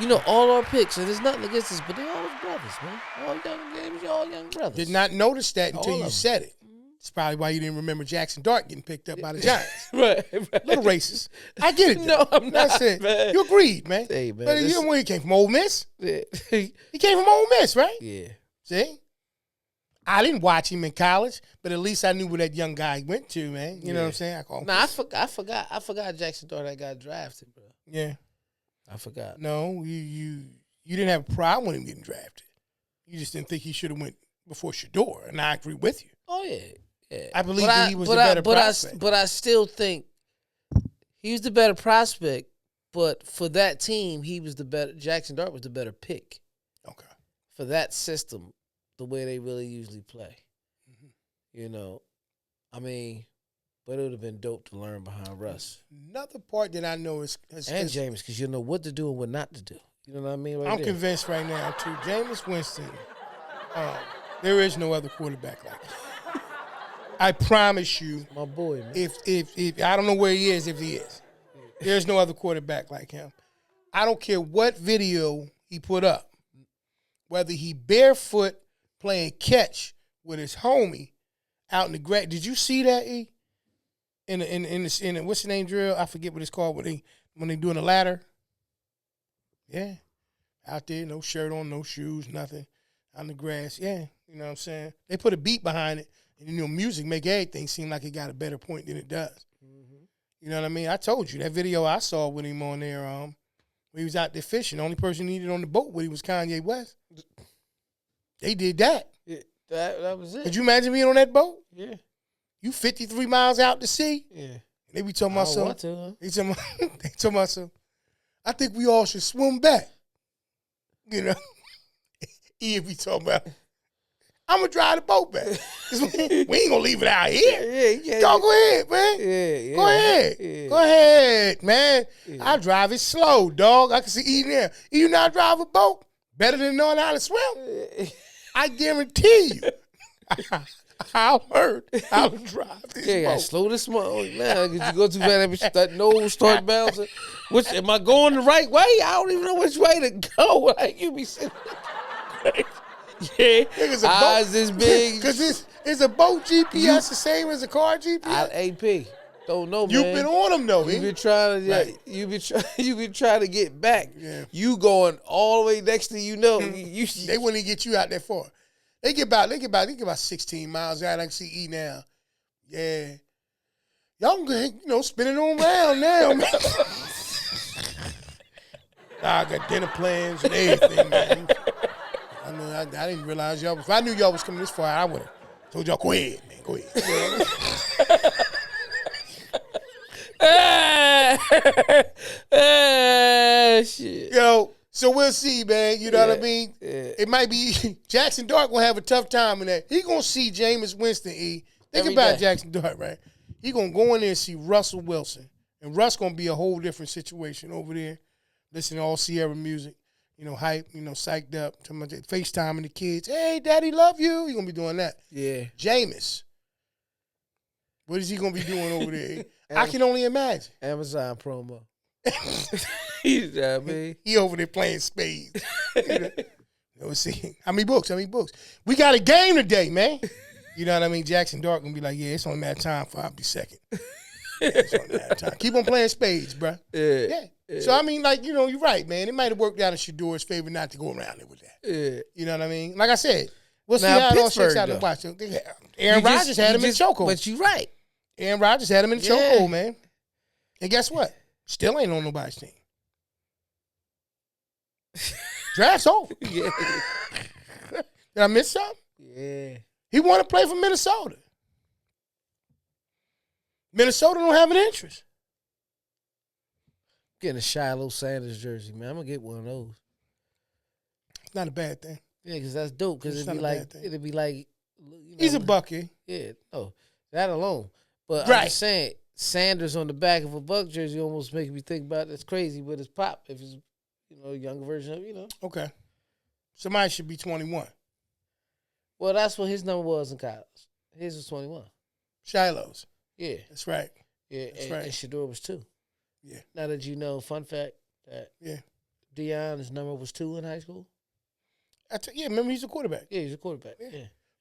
You know, all our picks, and there's nothing against us, but they all brothers, man. All young games, y'all young brothers. Did not notice that until you said it. It's probably why you didn't remember Jackson Dart getting picked up by the Giants. right. Little racist. I get it. No, I'm not. That's it. Man. You agreed, man. Hey, man. But you know he came from Ole Miss. Yeah. He came from Ole Miss, right? Yeah. See? I didn't watch him in college, but at least I knew where that young guy went to, man. You know what I'm saying? I forgot Jackson Dart got drafted, bro. Yeah. I forgot. No, you didn't have a problem with him getting drafted. You just didn't think he should have went before Shedeur, and I agree with you. Oh, yeah. Yeah. I believe that he was the better prospect. But I still think he was the better prospect. But for that team, he was the better. Jackson Dart was the better pick. Okay. For that system, the way they really usually play. Mm-hmm. You know, I mean, but it would have been dope to learn behind Russ. Another part that I know is James, because you know what to do and what not to do. You know what I mean? I'm convinced right now, too. Jameis Winston, there is no other quarterback like him. I promise you, my boy, man. If I don't know where he is, if he is, there's no other quarterback like him. I don't care what video he put up, whether he barefoot playing catch with his homie out in the grass. Did you see that? E? In the what's the name drill? I forget what it's called when they doing the ladder. Yeah, out there, no shirt on, no shoes, nothing, on the grass. Yeah, you know what I'm saying. They put a beat behind it. And, you know, music make everything seem like it got a better point than it does. Mm-hmm. You know what I mean? I told you, that video I saw with him on there, when he was out there fishing, the only person he needed on the boat with him was Kanye West. They did that. Yeah, that was it. Could you imagine being on that boat? Yeah. You 53 miles out to sea? Yeah. And they be talking about something. Huh? They talking about something. I think we all should swim back. You know? He be talking about, I'm going to drive the boat back. We ain't going to leave it out here. Yeah. Go ahead, man. Yeah. Go ahead. Yeah. Go ahead, man. Yeah. I drive it slow, dog. I can see E there. You know how to drive a boat? Better than knowing how to swim? I guarantee you. I'll learn how to drive this boat. Yeah, slow this small. Man, because you go too fast, that nose start bouncing. Am I going the right way? I don't even know which way to go. Like, you be sitting yeah, eyes this big. Because it's a boat GPS the same as a car GPS? AP. Don't know, man. You've been on them, though. You've been trying to, right. you been trying to get back. Yeah. You going all the way next to they wouldn't even get you out that far. They get about 16 miles out. I can see E now. Yeah. Y'all can, spin it on around now, man. I got dinner plans and everything, man. I didn't realize y'all. If I knew y'all was coming this far, I would have told y'all, go ahead, man, go ahead. Shit. Yo, so we'll see, man. You know what I mean? Yeah. It might be Jackson Dart gonna have a tough time in that. He gonna see Jameis Winston. Think Every about day. Jackson Dart, right? He gonna go in there and see Russell Wilson, and Russ gonna be a whole different situation over there. Listen to all Sierra music, hype, psyched up. FaceTiming the kids. Hey, Daddy, love you. He gonna be doing that. Yeah. Jameis, what is he gonna be doing over there? I can only imagine. Amazon promo. You know what I mean? He over there playing spades. Let's see. How many books? We got a game today, man. You know what I mean? Jackson Dart gonna be like, yeah, it's only a matter of time for I'll be second. It's only a matter of time. Keep on playing spades, bro. Yeah. So, I mean, you're right, man. It might have worked out in Shedeur's favor not to go around there with that. Yeah. You know what I mean? Like I said, we'll see Now, how it all shakes Pittsburgh, out in the watch. Aaron Rodgers had him in chokehold. But you right. Aaron Rodgers had him in chokehold, man. And guess what? Still ain't on nobody's team. Draft's over. Yeah. Did I miss something? Yeah. He want to play for Minnesota. Minnesota don't have an interest. Getting a Shedeur Sanders jersey, man. I'm gonna get one of those. It's not a bad thing. Yeah, because that's dope. Because It's it'd not a bad thing. be like, He's a bucky. Yeah, no, that alone. But Right. I'm just saying, Sanders on the back of a Buck jersey almost making me think about that's crazy with his pop. If it's a younger version of Okay. Somebody should be 21. Well, that's what his number was in college. His was 21. Shiloh's. Yeah, That's right. yeah, That's and, right. and Shedeur was 2. Yeah. Now that you know, fun fact that Deion's number was 2 in high school. Remember he's a quarterback. Yeah, he's a quarterback.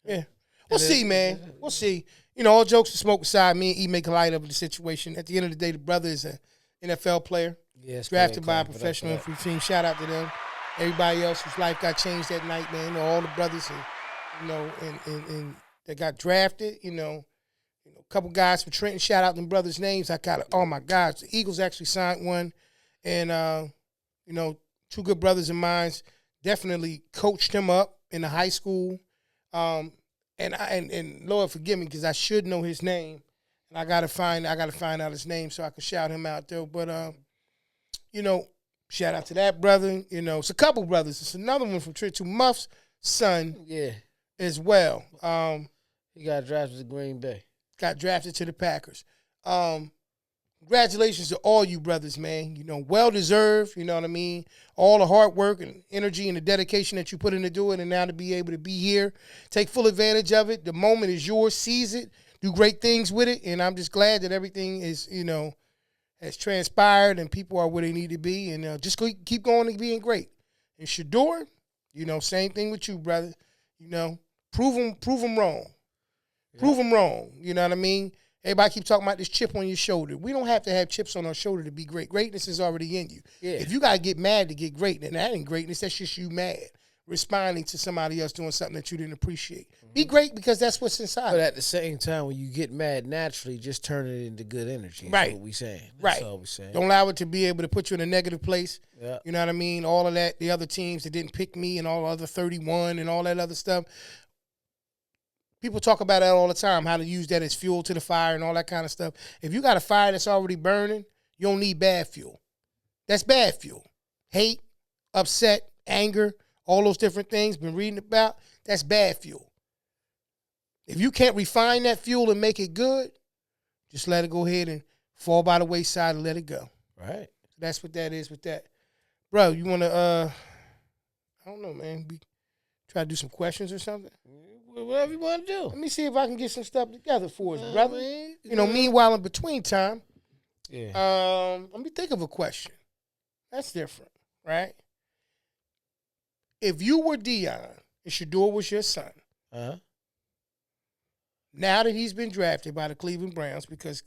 Yeah. We'll see, man. We'll see. All jokes to smoke aside, me and E make light of the situation. At the end of the day, the brother is an NFL player, drafted by a professional team. Shout out to them. Everybody else whose life got changed that night, man. All the brothers and that got drafted, a couple guys from Trenton. Shout out them brothers' names. Oh my gosh, the Eagles actually signed one. And, 2 good brothers of mine definitely coached him up in the high school. And Lord forgive me because I should know his name, and I gotta find out his name so I can shout him out though. But shout out to that brother. It's a couple brothers. It's another one from Trent to Muff's son, as well. He got drafted to Green Bay. Got drafted to the Packers. Congratulations to all you brothers, man. Well deserved. You know what I mean? All the hard work and energy and the dedication that you put into doing it, and now to be able to be here, take full advantage of it. The moment is yours. Seize it. Do great things with it. And I'm just glad that everything is, has transpired and people are where they need to be. And just keep going and being great. And Shedeur, same thing with you, brother. Prove them wrong. Yeah. Prove them wrong. You know what I mean? Everybody keep talking about this chip on your shoulder. We don't have to have chips on our shoulder to be great. Greatness is already in you. Yeah. If you got to get mad to get great, then that ain't greatness. That's just you mad, responding to somebody else doing something that you didn't appreciate. Mm-hmm. Be great because that's what's inside. But at the same time, when you get mad naturally, just turn it into good energy. That's what we saying. That's all we saying. Don't allow it to be able to put you in a negative place. Yeah. You know what I mean? All of that, the other teams that didn't pick me and all the other 31 and all that other stuff. People talk about that all the time, how to use that as fuel to the fire and all that kind of stuff. If you got a fire that's already burning, you don't need bad fuel. That's bad fuel. Hate, upset, anger, all those different things been reading about, that's bad fuel. If you can't refine that fuel and make it good, just let it go ahead and fall by the wayside and let it go. Right. That's what that is with that. Bro, you want to, I don't know, man, try to do some questions or something? Whatever you want to do. Let me see if I can get some stuff together for us, brother. Meanwhile, in between time, let me think of a question. That's different, right? If you were Deion and Shedeur was your son, now that he's been drafted by the Cleveland Browns, because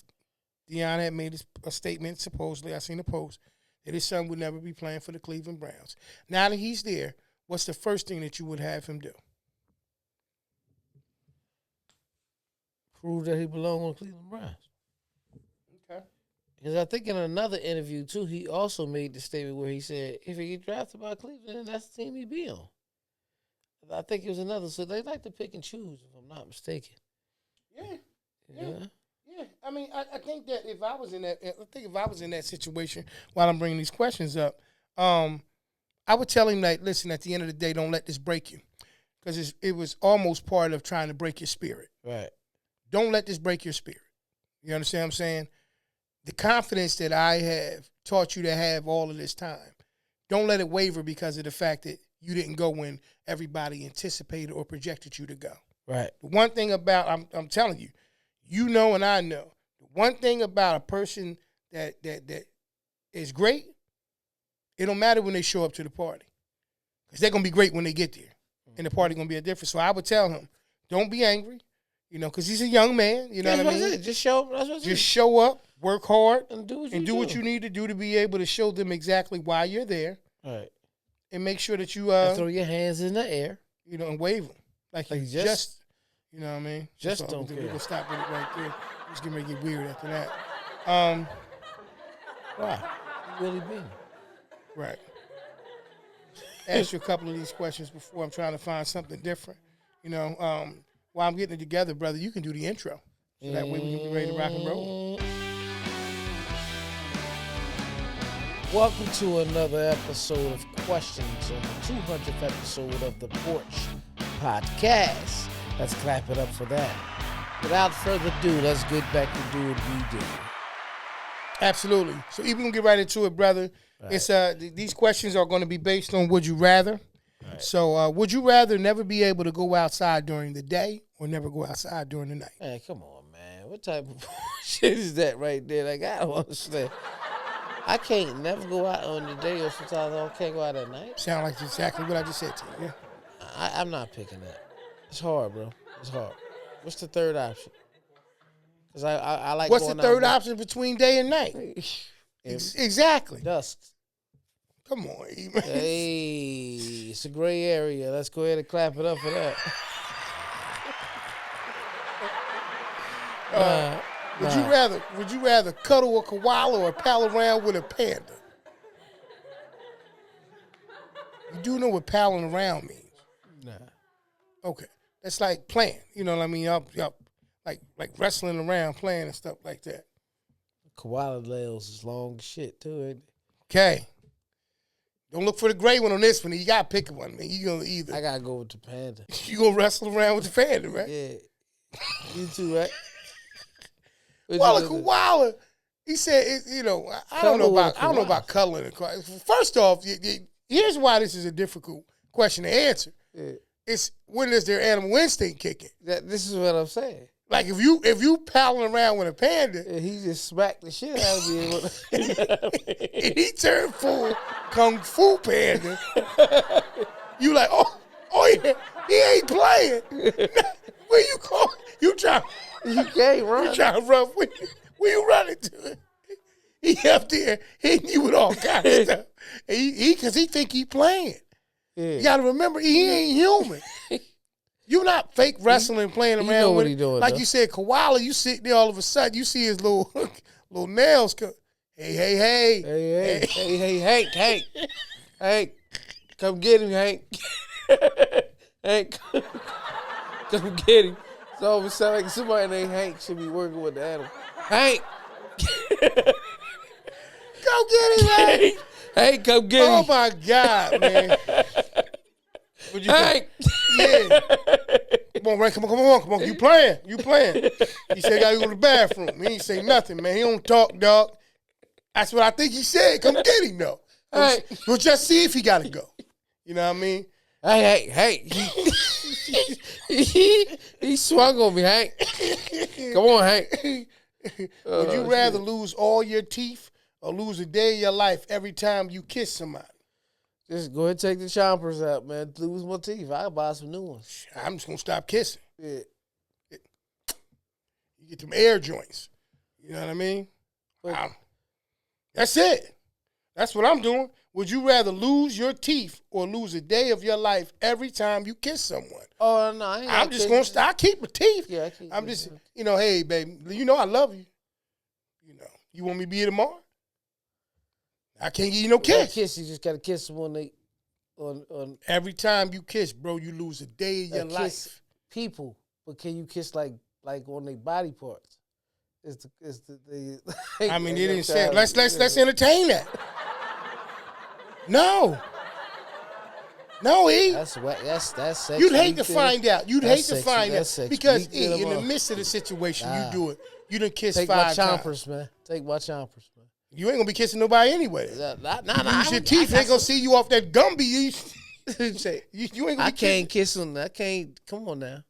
Deion had made a statement, supposedly, I seen a post, that his son would never be playing for the Cleveland Browns. Now that he's there, what's the first thing that you would have him do? Prove that he belongs on the Cleveland Browns. Okay. Because I think in another interview, too, he also made the statement where he said, if he get drafted by Cleveland, then that's the team he'd be on. I think it was another. So they like to pick and choose, if I'm not mistaken. Yeah. I mean, I think that if I was in that situation while I'm bringing these questions up, I would tell him that, listen, at the end of the day, don't let this break you. Because it was almost part of trying to break your spirit. Right. Don't let this break your spirit. You understand what I'm saying? The confidence that I have taught you to have all of this time, don't let it waver because of the fact that you didn't go when everybody anticipated or projected you to go. Right. The one thing about, I'm telling you, you know and I know, the one thing about a person that is great, it don't matter when they show up to the party. Because they're going to be great when they get there. And the party going to be a difference. So I would tell him, don't be angry, because he's a young man. You know what I mean? Just show up. Just show up, work hard, and do what you need to do to be able to show them exactly why you're there. Right. And make sure that you throw your hands in the air. And wave them. Like you just you know what I mean? Just don't care. We can stop with it right there. It's going to get weird after that. Wow. You really been. Right. Ask you a couple of these questions before I'm trying to find something different. While I'm getting it together, brother, you can do the intro. So that way we can be ready to rock and roll. Welcome to another episode of Questions on the 200th episode of the Porch Podcast. Let's clap it up for that. Without further ado, let's get back to do what we do. Absolutely. So even gonna get right into it, brother. Right. It's these questions are going to be based on would you rather. Right. So would you rather never be able to go outside during the day or never go outside during the night? Hey, come on, man. What type of shit is that right there? Like, I don't understand. I can't never go out on the day, or sometimes I can't go out at night. Sound like exactly what I just said to you. Yeah. I'm not picking that. It's hard, bro. It's hard. What's the third option? Because I like. What's the third option between day and night? Exactly. Dusk. Come on, man. Hey, it's a gray area. Let's go ahead and clap it up for that. Would you rather cuddle a koala or pal around with a panda? You do know what palling around means? Nah. Okay. That's like playing. You know what I mean? Y'all like wrestling around, playing and stuff like that. Koala nails is long as shit too, ain't it? Okay. Don't look for the gray one on this one. You gotta pick one, man. You gonna either. I gotta go with the panda. You gonna wrestle around with the panda, right? Yeah. You too, right? Well, a koala. He said, I don't know about cuddling a koala. First off, here's why this is a difficult question to answer. Yeah. It's when is their animal instinct kicking? This is what I'm saying. Like if you palling around with a panda, and he just smacked the shit out of me. And he turned full kung fu panda. You like, oh yeah, he ain't playing. Where you going? You can't run. You trying to run? Where you running to? He up there hitting you with all kinds of stuff. And because he think he playing. Yeah. You got to remember, he ain't human. You not fake wrestling playing around know with what he doing, like though. You said, koala, you sitting there all of a sudden, you see his little nails come. Hey. Hank, come get him, Hank. Hank, come get him. So all of a sudden, like somebody named Hank should be working with the animal. Hank! Go get him, Hank! Hank, come get him. Oh, my God, man. Hank! Yeah. Come on, Ray. Come on. You playing. He said, gotta go to the bathroom. He ain't say nothing, man. He don't talk, dog. That's what I think he said. Come get him, though. Hey. We'll just see if he gotta go. You know what I mean? Hey. He swung on me, Hank. Come on, Hank. Would you rather lose all your teeth or lose a day of your life every time you kiss somebody? Just go ahead and take the chompers out, man. Lose my teeth. I'll buy some new ones. I'm just going to stop kissing. Yeah. You get them air joints. You know what I mean? That's it. That's what I'm doing. Would you rather lose your teeth or lose a day of your life every time you kiss someone? Oh, no. I'm just going to stop. I keep my teeth. Yeah, I'm just, hey, baby, I love you. You want me to be here tomorrow? I can't give you no kiss. Kiss, you just gotta kiss them on Every time you kiss, bro, you lose a day of your life. People, but can you kiss like on their body parts? The I mean, they didn't say. Let's entertain that. No, E. That's sex. You'd hate to find out. You'd hate to find out because E, in the midst of the situation, you do it. You done kiss Take 5 my times. chompers, man. Take my chompers, man. You ain't gonna be kissing nobody anyway. Nah. Your teeth ain't gonna see you off that Gumby. You ain't gonna. I can't kiss them. I can't. Come on now.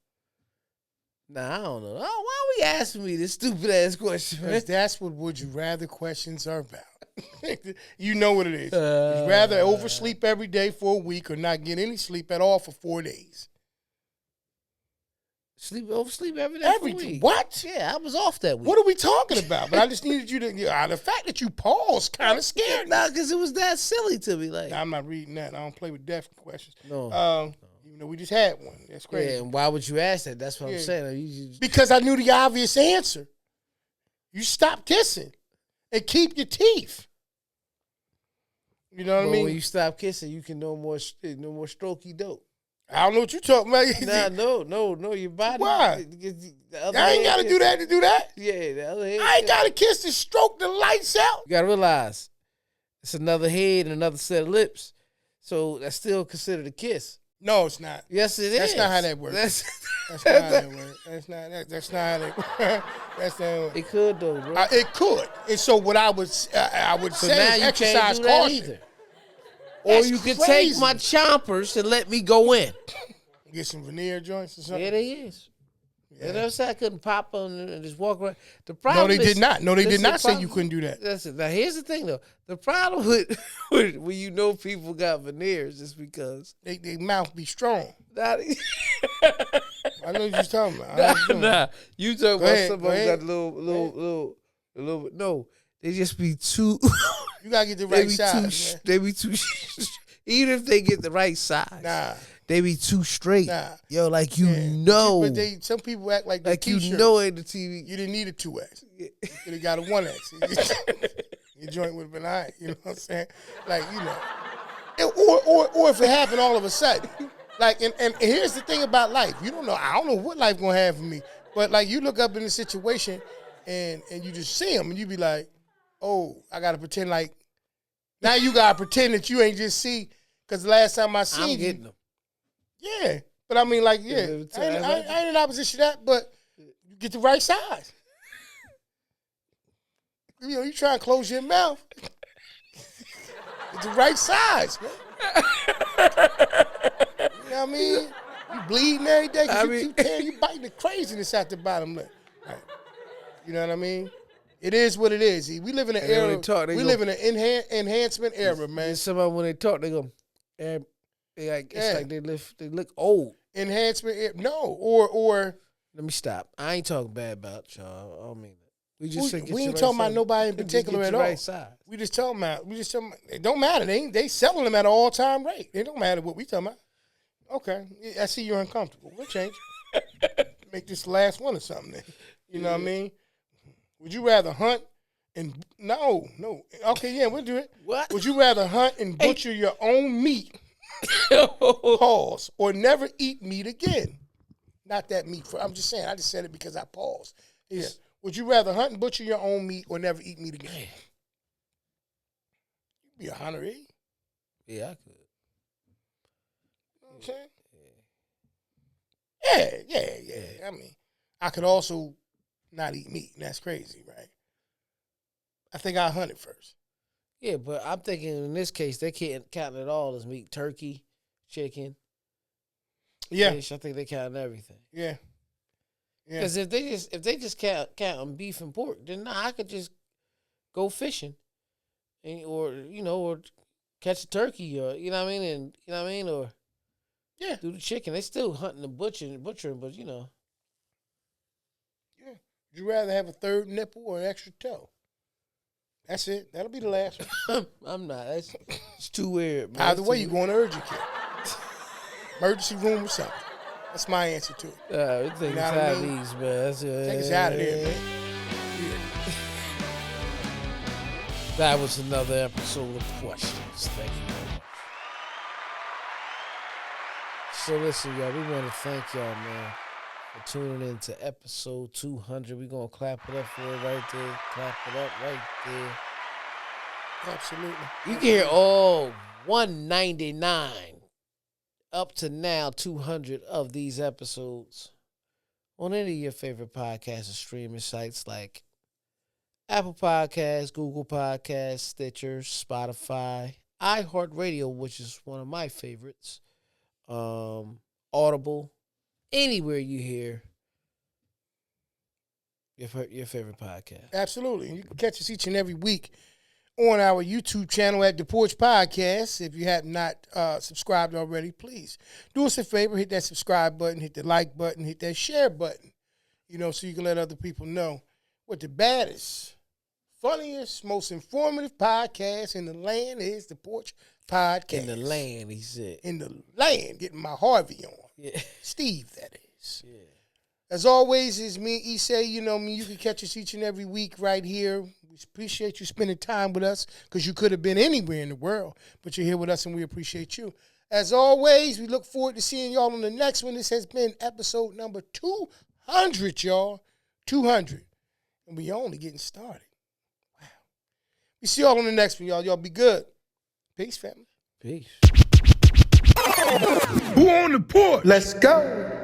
Nah, I don't know. Why are we asking me this stupid ass question, man? Because that's what would you rather questions are about. You know what it is. Would you rather oversleep every day for a week or not get any sleep at all for 4 days? Oversleep every day. Every day. What? Yeah, I was off that week. What are we talking about? But I just needed you to. The fact that you paused kind of scared me. Nah, because it was that silly to me. Like, I'm not reading that. I don't play with deaf questions. No. Even though we just had one. That's crazy. Yeah, and why would you ask that? That's what I'm saying. Because I knew the obvious answer. You stop kissing and keep your teeth. You know what I mean? When you stop kissing, you can no more strokey dope. I don't know what you're talking about. No, your body. Why? I ain't got to do that to do that. Yeah, the other head. I ain't got to kiss to stroke the lights out. You got to realize, it's another head and another set of lips. So that's still considered a kiss. No, it's not. Yes, it is. That's not how that works. That's not how that works. That's not how that works. That's not. It could though, bro. It could. And so what I would So say now is you exercise can't do that caution. either. That's Or you could crazy. take my chompers and let me go in. Get some veneer joints or something. Yeah, they is. Yeah. And I said I couldn't pop on and just walk around. The problem No, they is, did not. No, they did not say problem- you couldn't do that. That's it. Now here's the thing though. The problem with when you know people got veneers is because They mouth be strong. not, I know what you're talking about. nah, you talking about ahead, somebody go got ahead. a little bit. No, they just be too. You gotta get the They right be size, man. They be too. Even if they get the right size, Nah. they be too straight. Nah. Yo, like But some people act like like t-shirts. you know in the TV. You didn't need a 2X. You could have got a 1X. Your joint would have been all right. You know what I'm saying? Like, you know. Or if it happened all of a sudden. Like, and here's the thing about life. You don't know. I don't know what life gonna have for me. But like, you look up in the situation and you just see them and you be like, oh, I gotta pretend like. Now you gotta pretend that you ain't just see. Because the last time I seen I'm you. getting them. Yeah. But I mean, like, yeah. I ain't in opposition to that, but you get the right size. You know, you try and close your mouth. It's the right size, man. You know what I mean? You bleeding every day because you biting the craziness out the bottom lip. Right. You know what I mean? It is what it is. We live in an era. We live in an enhancement era, man. Somebody when they talk, they go, it's like they look old. Enhancement, no, or let me stop. I ain't talking bad about y'all. I don't mean that. We ain't talking about nobody in particular at all. Right size. We just talking about. It don't matter. They selling them at an all-time rate. It don't matter what we talking about. Okay, I see you're uncomfortable. We'll change. Make this the last one or something. Then. You know what I mean? Would you rather hunt and no? Okay, yeah, we'll do it. What? Would you rather hunt and butcher your own meat? Pause. Or never eat meat again. Not that meat. I'm just saying. I just said it because I paused. Yeah. Would you rather hunt and butcher your own meat or never eat meat again? You'd be a hunter, eh? Yeah, I could. You know what I'm saying? Yeah. I mean, I could also not eat meat, and that's crazy, right? I think I'll hunt it first. Yeah, but I'm thinking in this case, they can't count it all as meat. Turkey, chicken, fish. I think they count everything. Yeah. Because if they just count beef and pork, then I could just go fishing, or catch a turkey, or or do the chicken. They still hunting and butchering, but Yeah. Would you rather have a third nipple or an extra toe? That's it. That'll be the last one. I'm not. It's too weird. Man. Either way, you're going to urgent care, emergency room or something. That's my answer to it. Take us out of these, man. Take us out of there, man. Yeah. That was another episode of Questions. Thank you very much. So listen, y'all, we want to thank y'all, man, for tuning in to episode 200. We're going to clap it up for it right there. Clap it up right there. Absolutely. You can hear all 199 up to now 200 of these episodes on any of your favorite podcast and streaming sites like Apple Podcasts, Google Podcasts, Stitcher, Spotify, iHeartRadio, which is one of my favorites, Audible, anywhere you hear your favorite podcast. Absolutely. And you can catch us each and every week on our YouTube channel at The Porch Podcast. If you have not subscribed already, please do us a favor, hit that subscribe button, hit the like button, hit that share button, so you can let other people know what the baddest, funniest, most informative podcast in the land is. The Porch Podcast. In the land, he said. In the land, getting my Harvey on. Yeah. Steve, that is. Yeah. As always, it's me, Issei. You know me. You can catch us each and every week right here. We appreciate you spending time with us because you could have been anywhere in the world, but you're here with us and we appreciate you. As always, we look forward to seeing y'all on the next one. This has been episode number 200, y'all. 200. And we only getting started. Wow. We see y'all on the next one, y'all. Y'all be good. Peace, family. Peace. Who on the porch? Let's go.